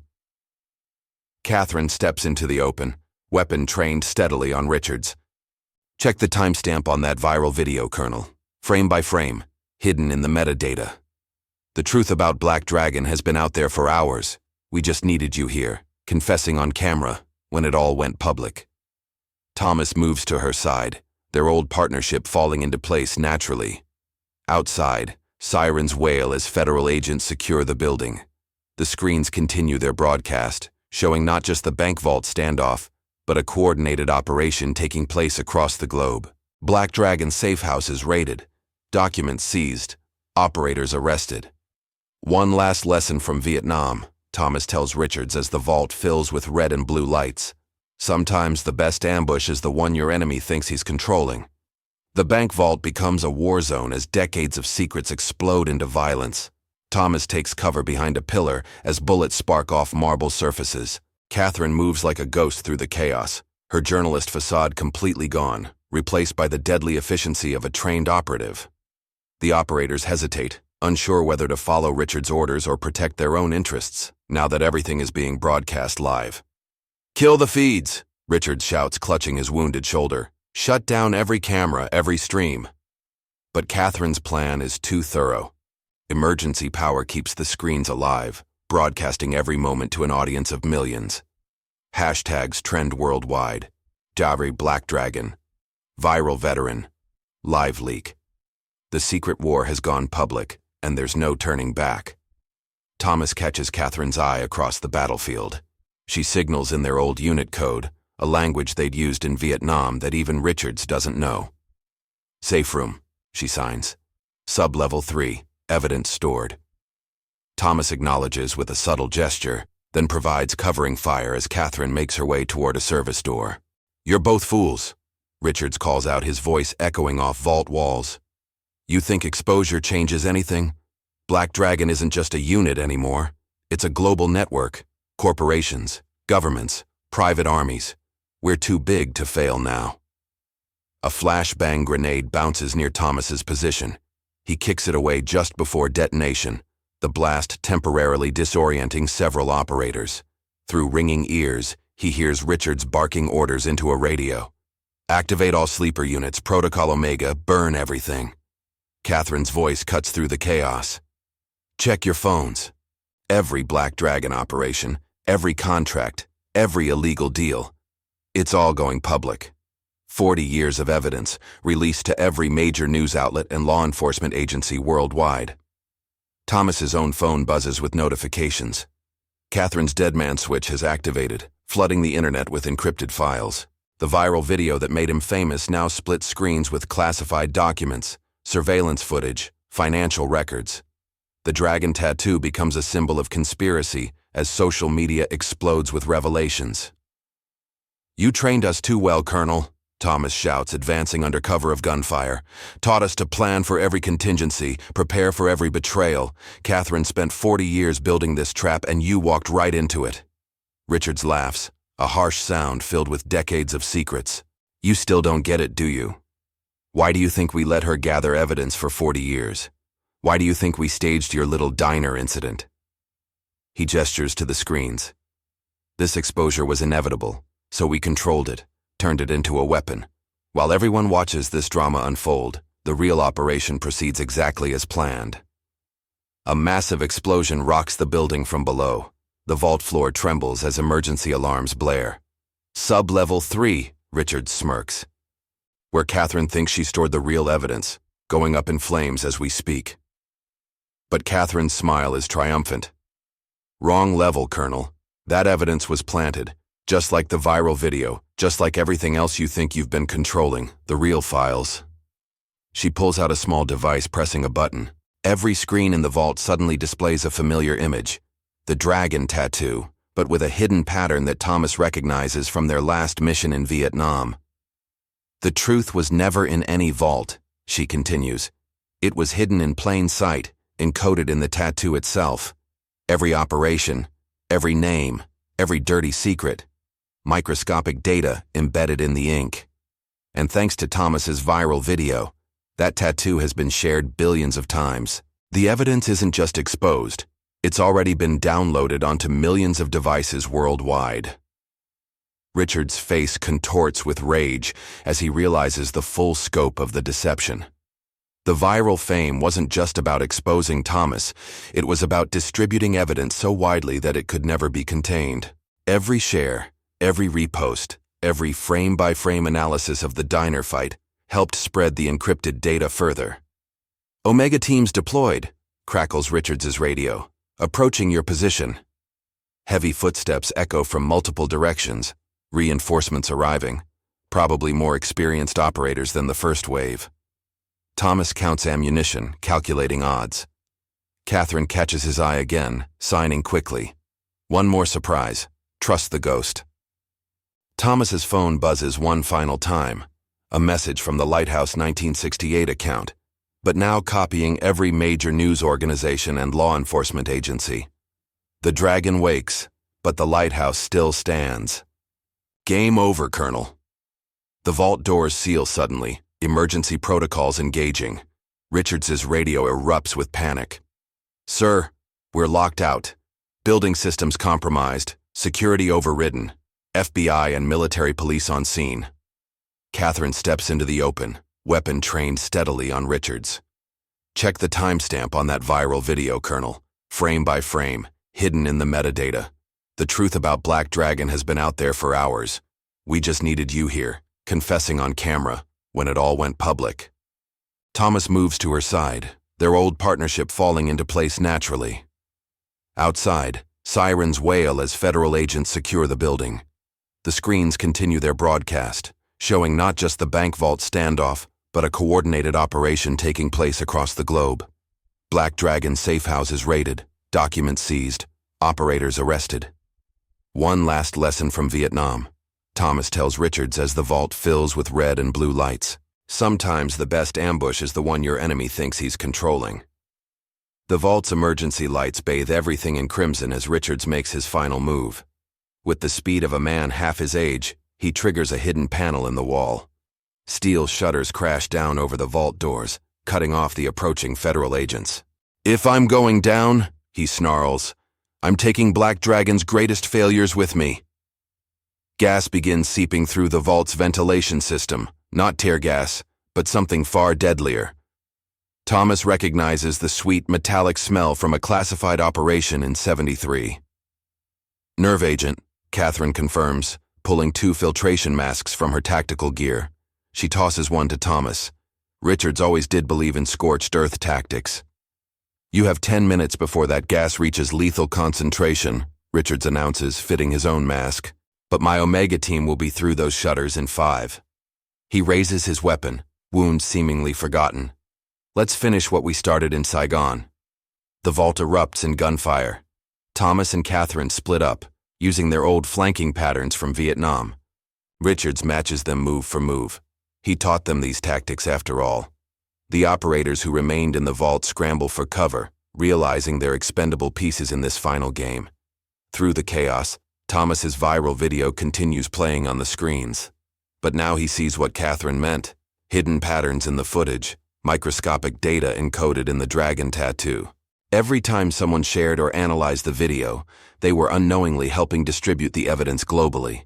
Catherine steps into the open, weapon trained steadily on Richards. Check the timestamp on that viral video, Colonel. Frame by frame, hidden in the metadata. The truth about Black Dragon has been out there for hours. We just needed you here, confessing on camera, when it all went public. Thomas moves to her side, their old partnership falling into place naturally. Outside, sirens wail as federal agents secure the building. The screens continue their broadcast, showing not just the bank vault standoff, but a coordinated operation taking place across the globe. Black Dragon safe houses raided, documents seized, operators arrested. One last lesson from Vietnam, Thomas tells Richards as the vault fills with red and blue lights. Sometimes the best ambush is the one your enemy thinks he's controlling. The bank vault becomes a war zone as decades of secrets explode into violence. Thomas takes cover behind a pillar as bullets spark off marble surfaces. Catherine moves like a ghost through the chaos, her journalist facade completely gone, replaced by the deadly efficiency of a trained operative. The operators hesitate, unsure whether to follow Richard's orders or protect their own interests, now that everything is being broadcast live. Kill the feeds, Richard shouts, clutching his wounded shoulder. Shut down every camera, every stream. But Catherine's plan is too thorough. Emergency power keeps the screens alive, broadcasting every moment to an audience of millions. Hashtags trend worldwide. Jari Black Dragon. Viral veteran. Live leak. The secret war has gone public, and there's no turning back. Thomas catches Catherine's eye across the battlefield. She signals in their old unit code, a language they'd used in Vietnam that even Richards doesn't know. Safe room, she signs. Sub-level 3, evidence stored. Thomas acknowledges with a subtle gesture, then provides covering fire as Catherine makes her way toward a service door. "You're both fools," Richards calls out, his voice echoing off vault walls. "You think exposure changes anything? Black Dragon isn't just a unit anymore. It's a global network. Corporations, governments, private armies. We're too big to fail now." A flashbang grenade bounces near Thomas's position. He kicks it away just before detonation, the blast temporarily disorienting several operators. Through ringing ears, he hears Richards barking orders into a radio. "Activate all sleeper units, Protocol Omega, burn everything." Catherine's voice cuts through the chaos. "Check your phones. Every Black Dragon operation, every contract, every illegal deal. It's all going public. 40 years of evidence, released to every major news outlet and law enforcement agency worldwide." Thomas's own phone buzzes with notifications. Catherine's deadman switch has activated, flooding the internet with encrypted files. The viral video that made him famous now splits screens with classified documents, surveillance footage, financial records. The dragon tattoo becomes a symbol of conspiracy as social media explodes with revelations. "You trained us too well, Colonel," Thomas shouts, advancing under cover of gunfire. "Taught us to plan for every contingency, prepare for every betrayal. Catherine spent 40 years building this trap, and you walked right into it." Richards laughs, a harsh sound filled with decades of secrets. "You still don't get it, do you? Why do you think we let her gather evidence for 40 years? Why do you think we staged your little diner incident?" He gestures to the screens. "This exposure was inevitable, so we controlled it, turned it into a weapon. While everyone watches this drama unfold, the real operation proceeds exactly as planned." A massive explosion rocks the building from below. The vault floor trembles as emergency alarms blare. "Sub-level 3, Richards smirks. "Where Catherine thinks she stored the real evidence, going up in flames as we speak." But Catherine's smile is triumphant. "Wrong level, Colonel. That evidence was planted, just like the viral video, just like everything else you think you've been controlling, the real files." She pulls out a small device, pressing a button. Every screen in the vault suddenly displays a familiar image. The dragon tattoo, but with a hidden pattern that Thomas recognizes from their last mission in Vietnam. "The truth was never in any vault," she continues. "It was hidden in plain sight, encoded in the tattoo itself. Every operation, every name, every dirty secret. Microscopic data embedded in the ink. And thanks to Thomas's viral video, that tattoo has been shared billions of times. The evidence isn't just exposed, it's already been downloaded onto millions of devices worldwide." Richard's face contorts with rage as he realizes the full scope of the deception. The viral fame wasn't just about exposing Thomas, it was about distributing evidence so widely that it could never be contained. Every share, every repost, every frame-by-frame analysis of the diner fight helped spread the encrypted data further. "Omega teams deployed," crackles Richards' radio. "Approaching your position." Heavy footsteps echo from multiple directions, reinforcements arriving, probably more experienced operators than the first wave. Thomas counts ammunition, calculating odds. Catherine catches his eye again, signing quickly. "One more surprise. Trust the ghost." Thomas's phone buzzes one final time, a message from the Lighthouse 1968 account, but now copying every major news organization and law enforcement agency. The dragon wakes, but the lighthouse still stands. "Game over, Colonel." The vault doors seal suddenly, emergency protocols engaging. Richards' radio erupts with panic. "Sir, we're locked out. Building systems compromised, security overridden, FBI and military police on scene." Catherine steps into the open, weapon trained steadily on Richards. "Check the timestamp on that viral video, Colonel. Frame by frame, hidden in the metadata. The truth about Black Dragon has been out there for hours. We just needed you here, confessing on camera, when it all went public." Thomas moves to her side, their old partnership falling into place naturally. Outside, sirens wail as federal agents secure the building. The screens continue their broadcast, showing not just the bank vault standoff, but a coordinated operation taking place across the globe. Black Dragon safe houses raided, Documents seized. Operators arrested. One last lesson from Vietnam. Thomas tells Richards as the vault fills with red and blue lights. Sometimes the best ambush is the one your enemy thinks he's controlling. The vault's emergency lights bathe everything in crimson as Richards makes his final move. With the speed of a man half his age, he triggers a hidden panel in the wall. Steel shutters crash down over the vault doors, cutting off the approaching federal agents. "If I'm going down," he snarls, "I'm taking Black Dragon's greatest failures with me." Gas begins seeping through the vault's ventilation system, not tear gas, but something far deadlier. Thomas recognizes the sweet metallic smell from a classified operation in '73. "Nerve agent," Catherine confirms, pulling 2 filtration masks from her tactical gear. She tosses one to Thomas. Richards always did believe in scorched earth tactics. "You have 10 minutes before that gas reaches lethal concentration," Richards announces, fitting his own mask. "But my Omega team will be through those shutters in 5. He raises his weapon, wounds seemingly forgotten. "Let's finish what we started in Saigon." The vault erupts in gunfire. Thomas and Catherine split up, using their old flanking patterns from Vietnam. Richards matches them move for move. He taught them these tactics after all. The operators who remained in the vault scramble for cover, realizing they're expendable pieces in this final game. Through the chaos, Thomas's viral video continues playing on the screens. But now he sees what Catherine meant: hidden patterns in the footage, microscopic data encoded in the dragon tattoo. Every time someone shared or analyzed the video, they were unknowingly helping distribute the evidence globally.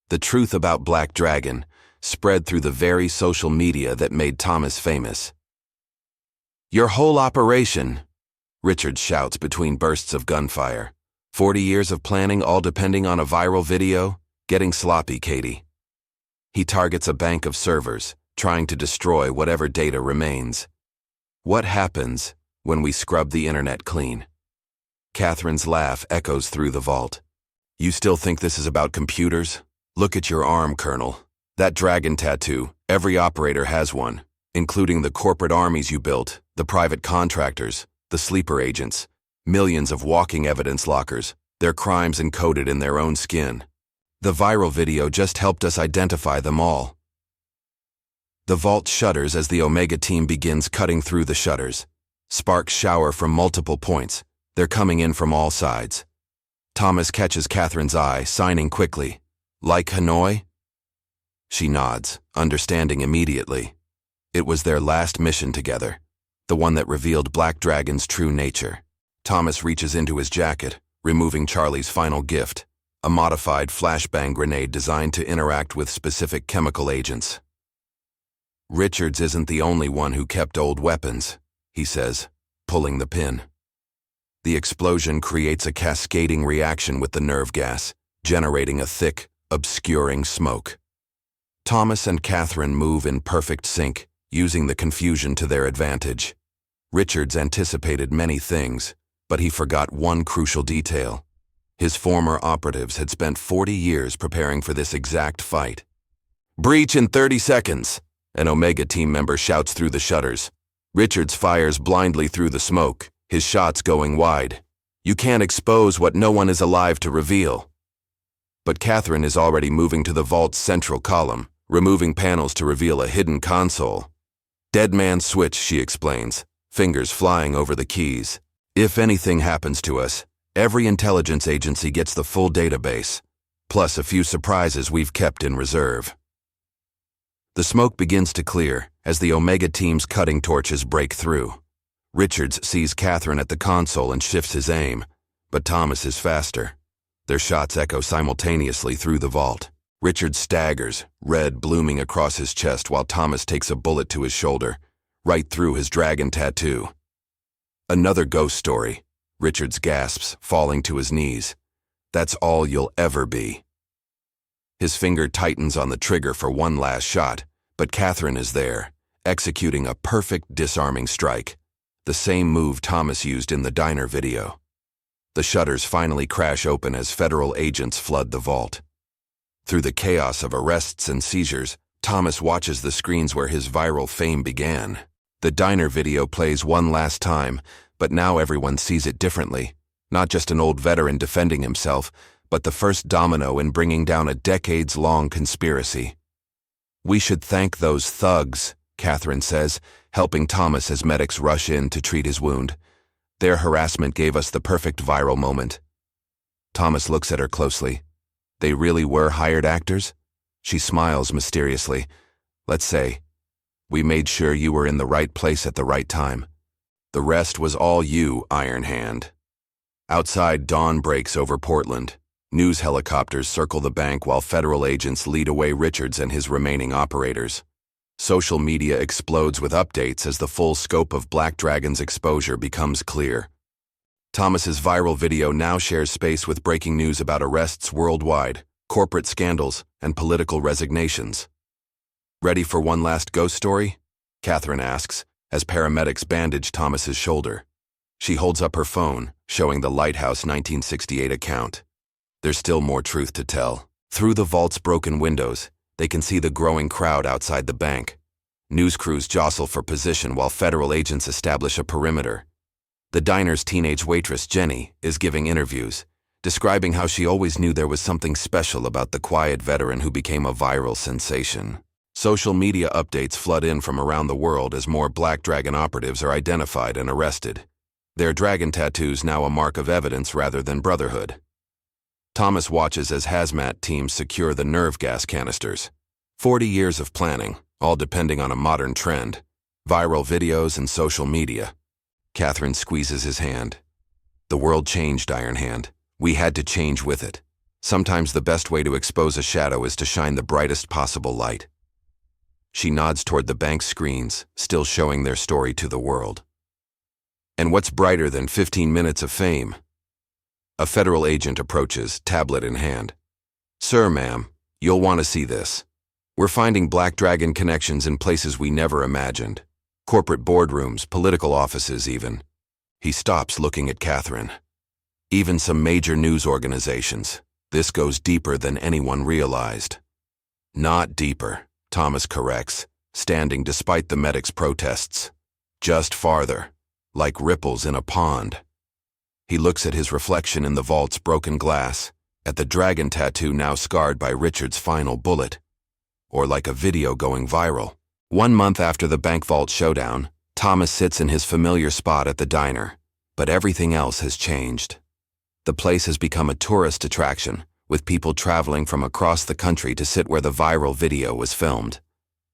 The truth about Black Dragon spread through the very social media that made Thomas famous. "Your whole operation," Richard shouts between bursts of gunfire. 40 years of planning, all depending on a viral video? Getting sloppy, Katie. He targets a bank of servers, trying to destroy whatever data remains. What happens when we scrub the internet clean? Catherine's laugh echoes through the vault. "You still think this is about computers? Look at your arm, Colonel. That dragon tattoo, every operator has one, including the corporate armies you built, the private contractors, the sleeper agents. Millions of walking evidence lockers, their crimes encoded in their own skin. The viral video just helped us identify them all." The vault shudders as the Omega team begins cutting through the shutters. Sparks shower from multiple points. They're coming in from all sides. Thomas catches Catherine's eye, signing quickly. "Like Hanoi?" She nods, understanding immediately. It was their last mission together, the one that revealed Black Dragon's true nature. Thomas reaches into his jacket, removing Charlie's final gift, a modified flashbang grenade designed to interact with specific chemical agents. "Richards isn't the only one who kept old weapons," he says, pulling the pin. The explosion creates a cascading reaction with the nerve gas, generating a thick, obscuring smoke. Thomas and Catherine move in perfect sync, using the confusion to their advantage. Richards anticipated many things, but he forgot one crucial detail. His former operatives had spent 40 years preparing for this exact fight. "Breach in 30 seconds, an Omega team member shouts through the shutters. Richards fires blindly through the smoke, his shots going wide. You can't expose what no one is alive to reveal. But Catherine is already moving to the vault's central column, removing panels to reveal a hidden console. "Dead man switch," she explains, fingers flying over the keys. "If anything happens to us, every intelligence agency gets the full database, plus a few surprises we've kept in reserve." The smoke begins to clear as the Omega team's cutting torches break through. Richards sees Catherine at the console and shifts his aim, but Thomas is faster. Their shots echo simultaneously through the vault. Richards staggers, red blooming across his chest while Thomas takes a bullet to his shoulder, right through his dragon tattoo. "Another ghost story," Richards gasps, falling to his knees. "That's all you'll ever be." His finger tightens on the trigger for one last shot, but Catherine is there, executing a perfect disarming strike, the same move Thomas used in the diner video. The shutters finally crash open as federal agents flood the vault. Through the chaos of arrests and seizures, Thomas watches the screens where his viral fame began. The diner video plays one last time, but now everyone sees it differently. Not just an old veteran defending himself, but the first domino in bringing down a decades-long conspiracy. "We should thank those thugs," Catherine says, helping Thomas as medics rush in to treat his wound. "Their harassment gave us the perfect viral moment." Thomas looks at her closely. "They really were hired actors?" She smiles mysteriously. "Let's say, we made sure you were in the right place at the right time. The rest was all you, Iron Hand." Outside, dawn breaks over Portland. News helicopters circle the bank while federal agents lead away Richards and his remaining operators. Social media explodes with updates as the full scope of Black Dragon's exposure becomes clear. Thomas's viral video now shares space with breaking news about arrests worldwide, corporate scandals, and political resignations. "Ready for one last ghost story?" Catherine asks, as paramedics bandage Thomas's shoulder. She holds up her phone, showing the Lighthouse 1968 account. There's still more truth to tell. Through the vault's broken windows, they can see the growing crowd outside the bank. News crews jostle for position while federal agents establish a perimeter. The diner's teenage waitress, Jenny, is giving interviews, describing how she always knew there was something special about the quiet veteran who became a viral sensation. Social media updates flood in from around the world as more Black Dragon operatives are identified and arrested. Their dragon tattoos now a mark of evidence rather than brotherhood. Thomas watches as hazmat teams secure the nerve gas canisters. 40 years of planning, all depending on a modern trend. Viral videos and social media. Catherine squeezes his hand. "The world changed, Iron Hand. We had to change with it. Sometimes the best way to expose a shadow is to shine the brightest possible light." She nods toward the bank screens, still showing their story to the world. "And what's brighter than 15 minutes of fame?" A federal agent approaches, tablet in hand. "Sir, ma'am, you'll want to see this. We're finding Black Dragon connections in places we never imagined. Corporate boardrooms, political offices even." He stops, looking at Catherine. "Even some major news organizations. This goes deeper than anyone realized." "Not deeper," Thomas corrects, standing despite the medics' protests. "Just farther, like ripples in a pond." He looks at his reflection in the vault's broken glass, at the dragon tattoo now scarred by Richard's final bullet. Or like a video going viral. 1 month after the bank vault showdown, Thomas sits in his familiar spot at the diner, but everything else has changed. The place has become a tourist attraction, with people traveling from across the country to sit where the viral video was filmed.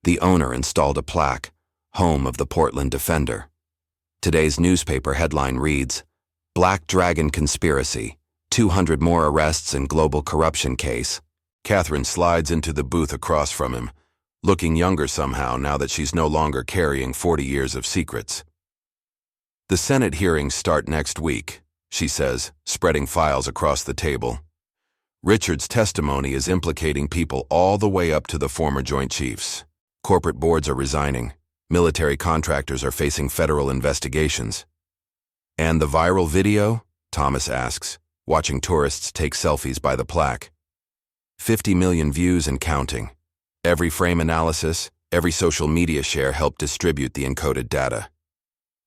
The owner installed a plaque, "Home of the Portland Defender." Today's newspaper headline reads, "Black Dragon Conspiracy, 200 more arrests in global corruption case." Catherine slides into the booth across from him, looking younger somehow now that she's no longer carrying 40 years of secrets. "The Senate hearings start next week," she says, spreading files across the table. Richard's testimony is implicating people all the way up to the former Joint Chiefs. Corporate boards are resigning. Military contractors are facing federal investigations. "And the viral video?" Thomas asks, watching tourists take selfies by the plaque. 50 million views and counting. Every frame analysis, every social media share helped distribute the encoded data.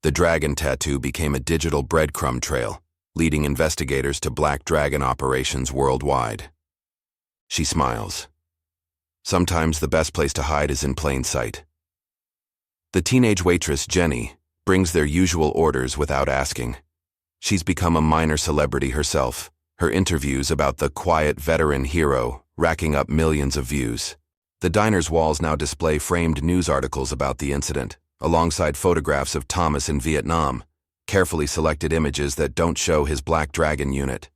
The dragon tattoo became a digital breadcrumb trail, leading investigators to Black Dragon operations worldwide. She smiles. Sometimes the best place to hide is in plain sight. The teenage waitress, Jenny, brings their usual orders without asking. She's become a minor celebrity herself, her interviews about the quiet veteran hero racking up millions of views. The diner's walls now display framed news articles about the incident, alongside photographs of Thomas in Vietnam, carefully selected images that don't show his Black Dragon unit.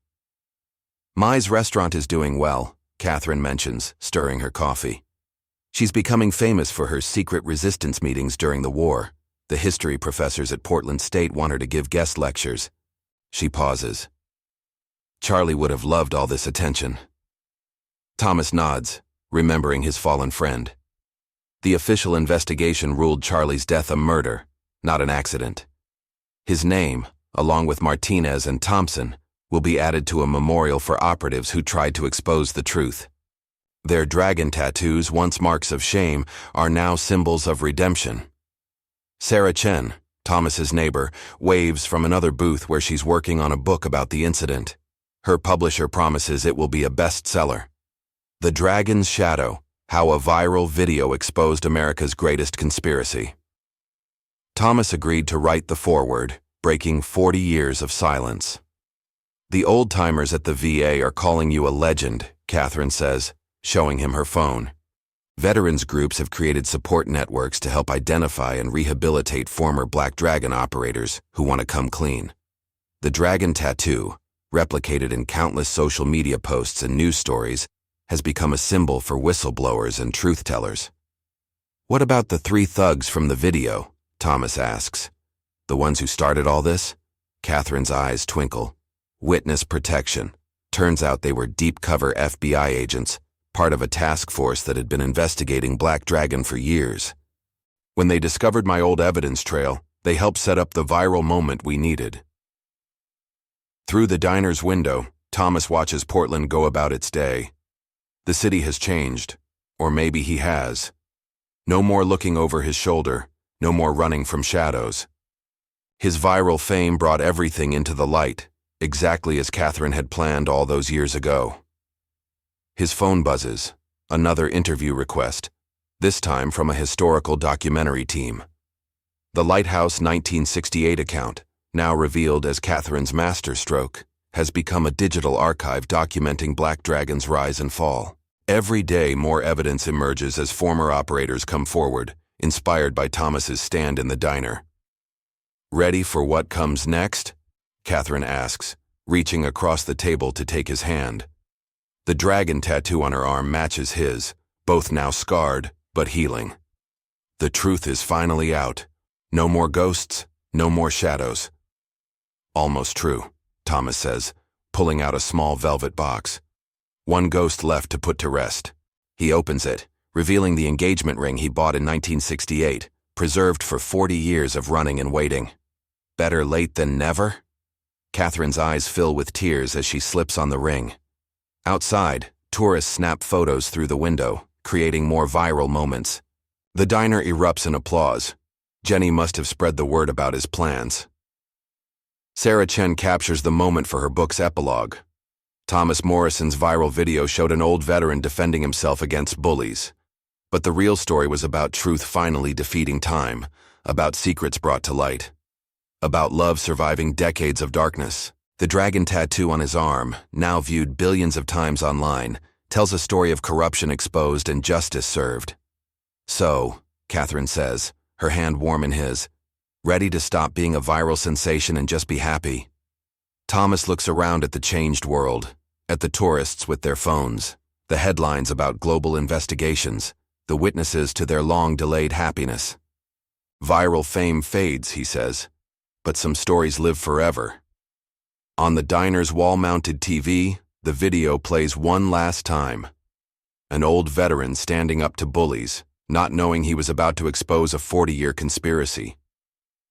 "Mai's restaurant is doing well," Catherine mentions, stirring her coffee. She's becoming famous for her secret resistance meetings during the war. The history professors at Portland State want her to give guest lectures. She pauses. Charlie would have loved all this attention. Thomas nods, remembering his fallen friend. The official investigation ruled Charlie's death a murder, not an accident. His name, along with Martinez and Thompson, will be added to a memorial for operatives who tried to expose the truth. Their dragon tattoos, once marks of shame, are now symbols of redemption. "Sarah Chen," Thomas's neighbor, waves from another booth where she's working on a book about the incident. Her publisher promises it will be a bestseller. The Dragon's Shadow: How a Viral Video Exposed America's Greatest Conspiracy. Thomas agreed to write the foreword, breaking 40 years of silence. The old-timers at the VA are calling you a legend, Catherine says, showing him her phone. Veterans groups have created support networks to help identify and rehabilitate former Black Dragon operators who want to come clean. The dragon tattoo, replicated in countless social media posts and news stories, has become a symbol for whistleblowers and truth-tellers. What about the 3 thugs from the video? Thomas asks. The ones who started all this? Catherine's eyes twinkle. Witness protection. Turns out they were deep-cover FBI agents, part of a task force that had been investigating Black Dragon for years. When they discovered my old evidence trail, they helped set up the viral moment we needed. Through the diner's window, Thomas watches Portland go about its day. The city has changed, or maybe he has. No more looking over his shoulder, no more running from shadows. His viral fame brought everything into the light, exactly as Catherine had planned all those years ago. His phone buzzes, another interview request, this time from a historical documentary team. The Lighthouse 1968 account, now revealed as Catherine's masterstroke, has become a digital archive documenting Black Dragon's rise and fall. Every day more evidence emerges as former operators come forward, inspired by Thomas's stand in the diner. Ready for what comes next? Catherine asks, reaching across the table to take his hand. The dragon tattoo on her arm matches his, both now scarred, but healing. The truth is finally out. No more ghosts, no more shadows. Almost true, Thomas says, pulling out a small velvet box. One ghost left to put to rest. He opens it, revealing the engagement ring he bought in 1968, preserved for 40 years of running and waiting. Better late than never? Catherine's eyes fill with tears as she slips on the ring. Outside, tourists snap photos through the window, creating more viral moments. The diner erupts in applause. Jenny must have spread the word about his plans. Sarah Chen captures the moment for her book's epilogue. Thomas Morrison's viral video showed an old veteran defending himself against bullies. But the real story was about truth finally defeating time, about secrets brought to light, about love surviving decades of darkness. The dragon tattoo on his arm, now viewed billions of times online, tells a story of corruption exposed and justice served. So, Catherine says, her hand warm in his, ready to stop being a viral sensation and just be happy. Thomas looks around at the changed world, at the tourists with their phones, the headlines about global investigations, the witnesses to their long-delayed happiness. Viral fame fades, he says, but some stories live forever. On the diner's wall-mounted TV, the video plays one last time. An old veteran standing up to bullies, not knowing he was about to expose a 40-year conspiracy.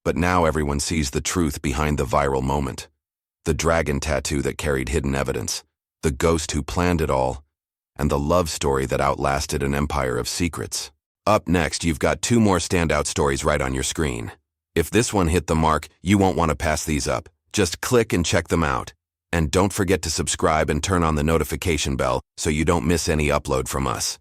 But now everyone sees the truth behind the viral moment. The dragon tattoo that carried hidden evidence, the ghost who planned it all, and the love story that outlasted an empire of secrets. Up next, you've got 2 more standout stories right on your screen. If this one hit the mark, you won't want to pass these up. Just click and check them out. And don't forget to subscribe and turn on the notification bell so you don't miss any upload from us.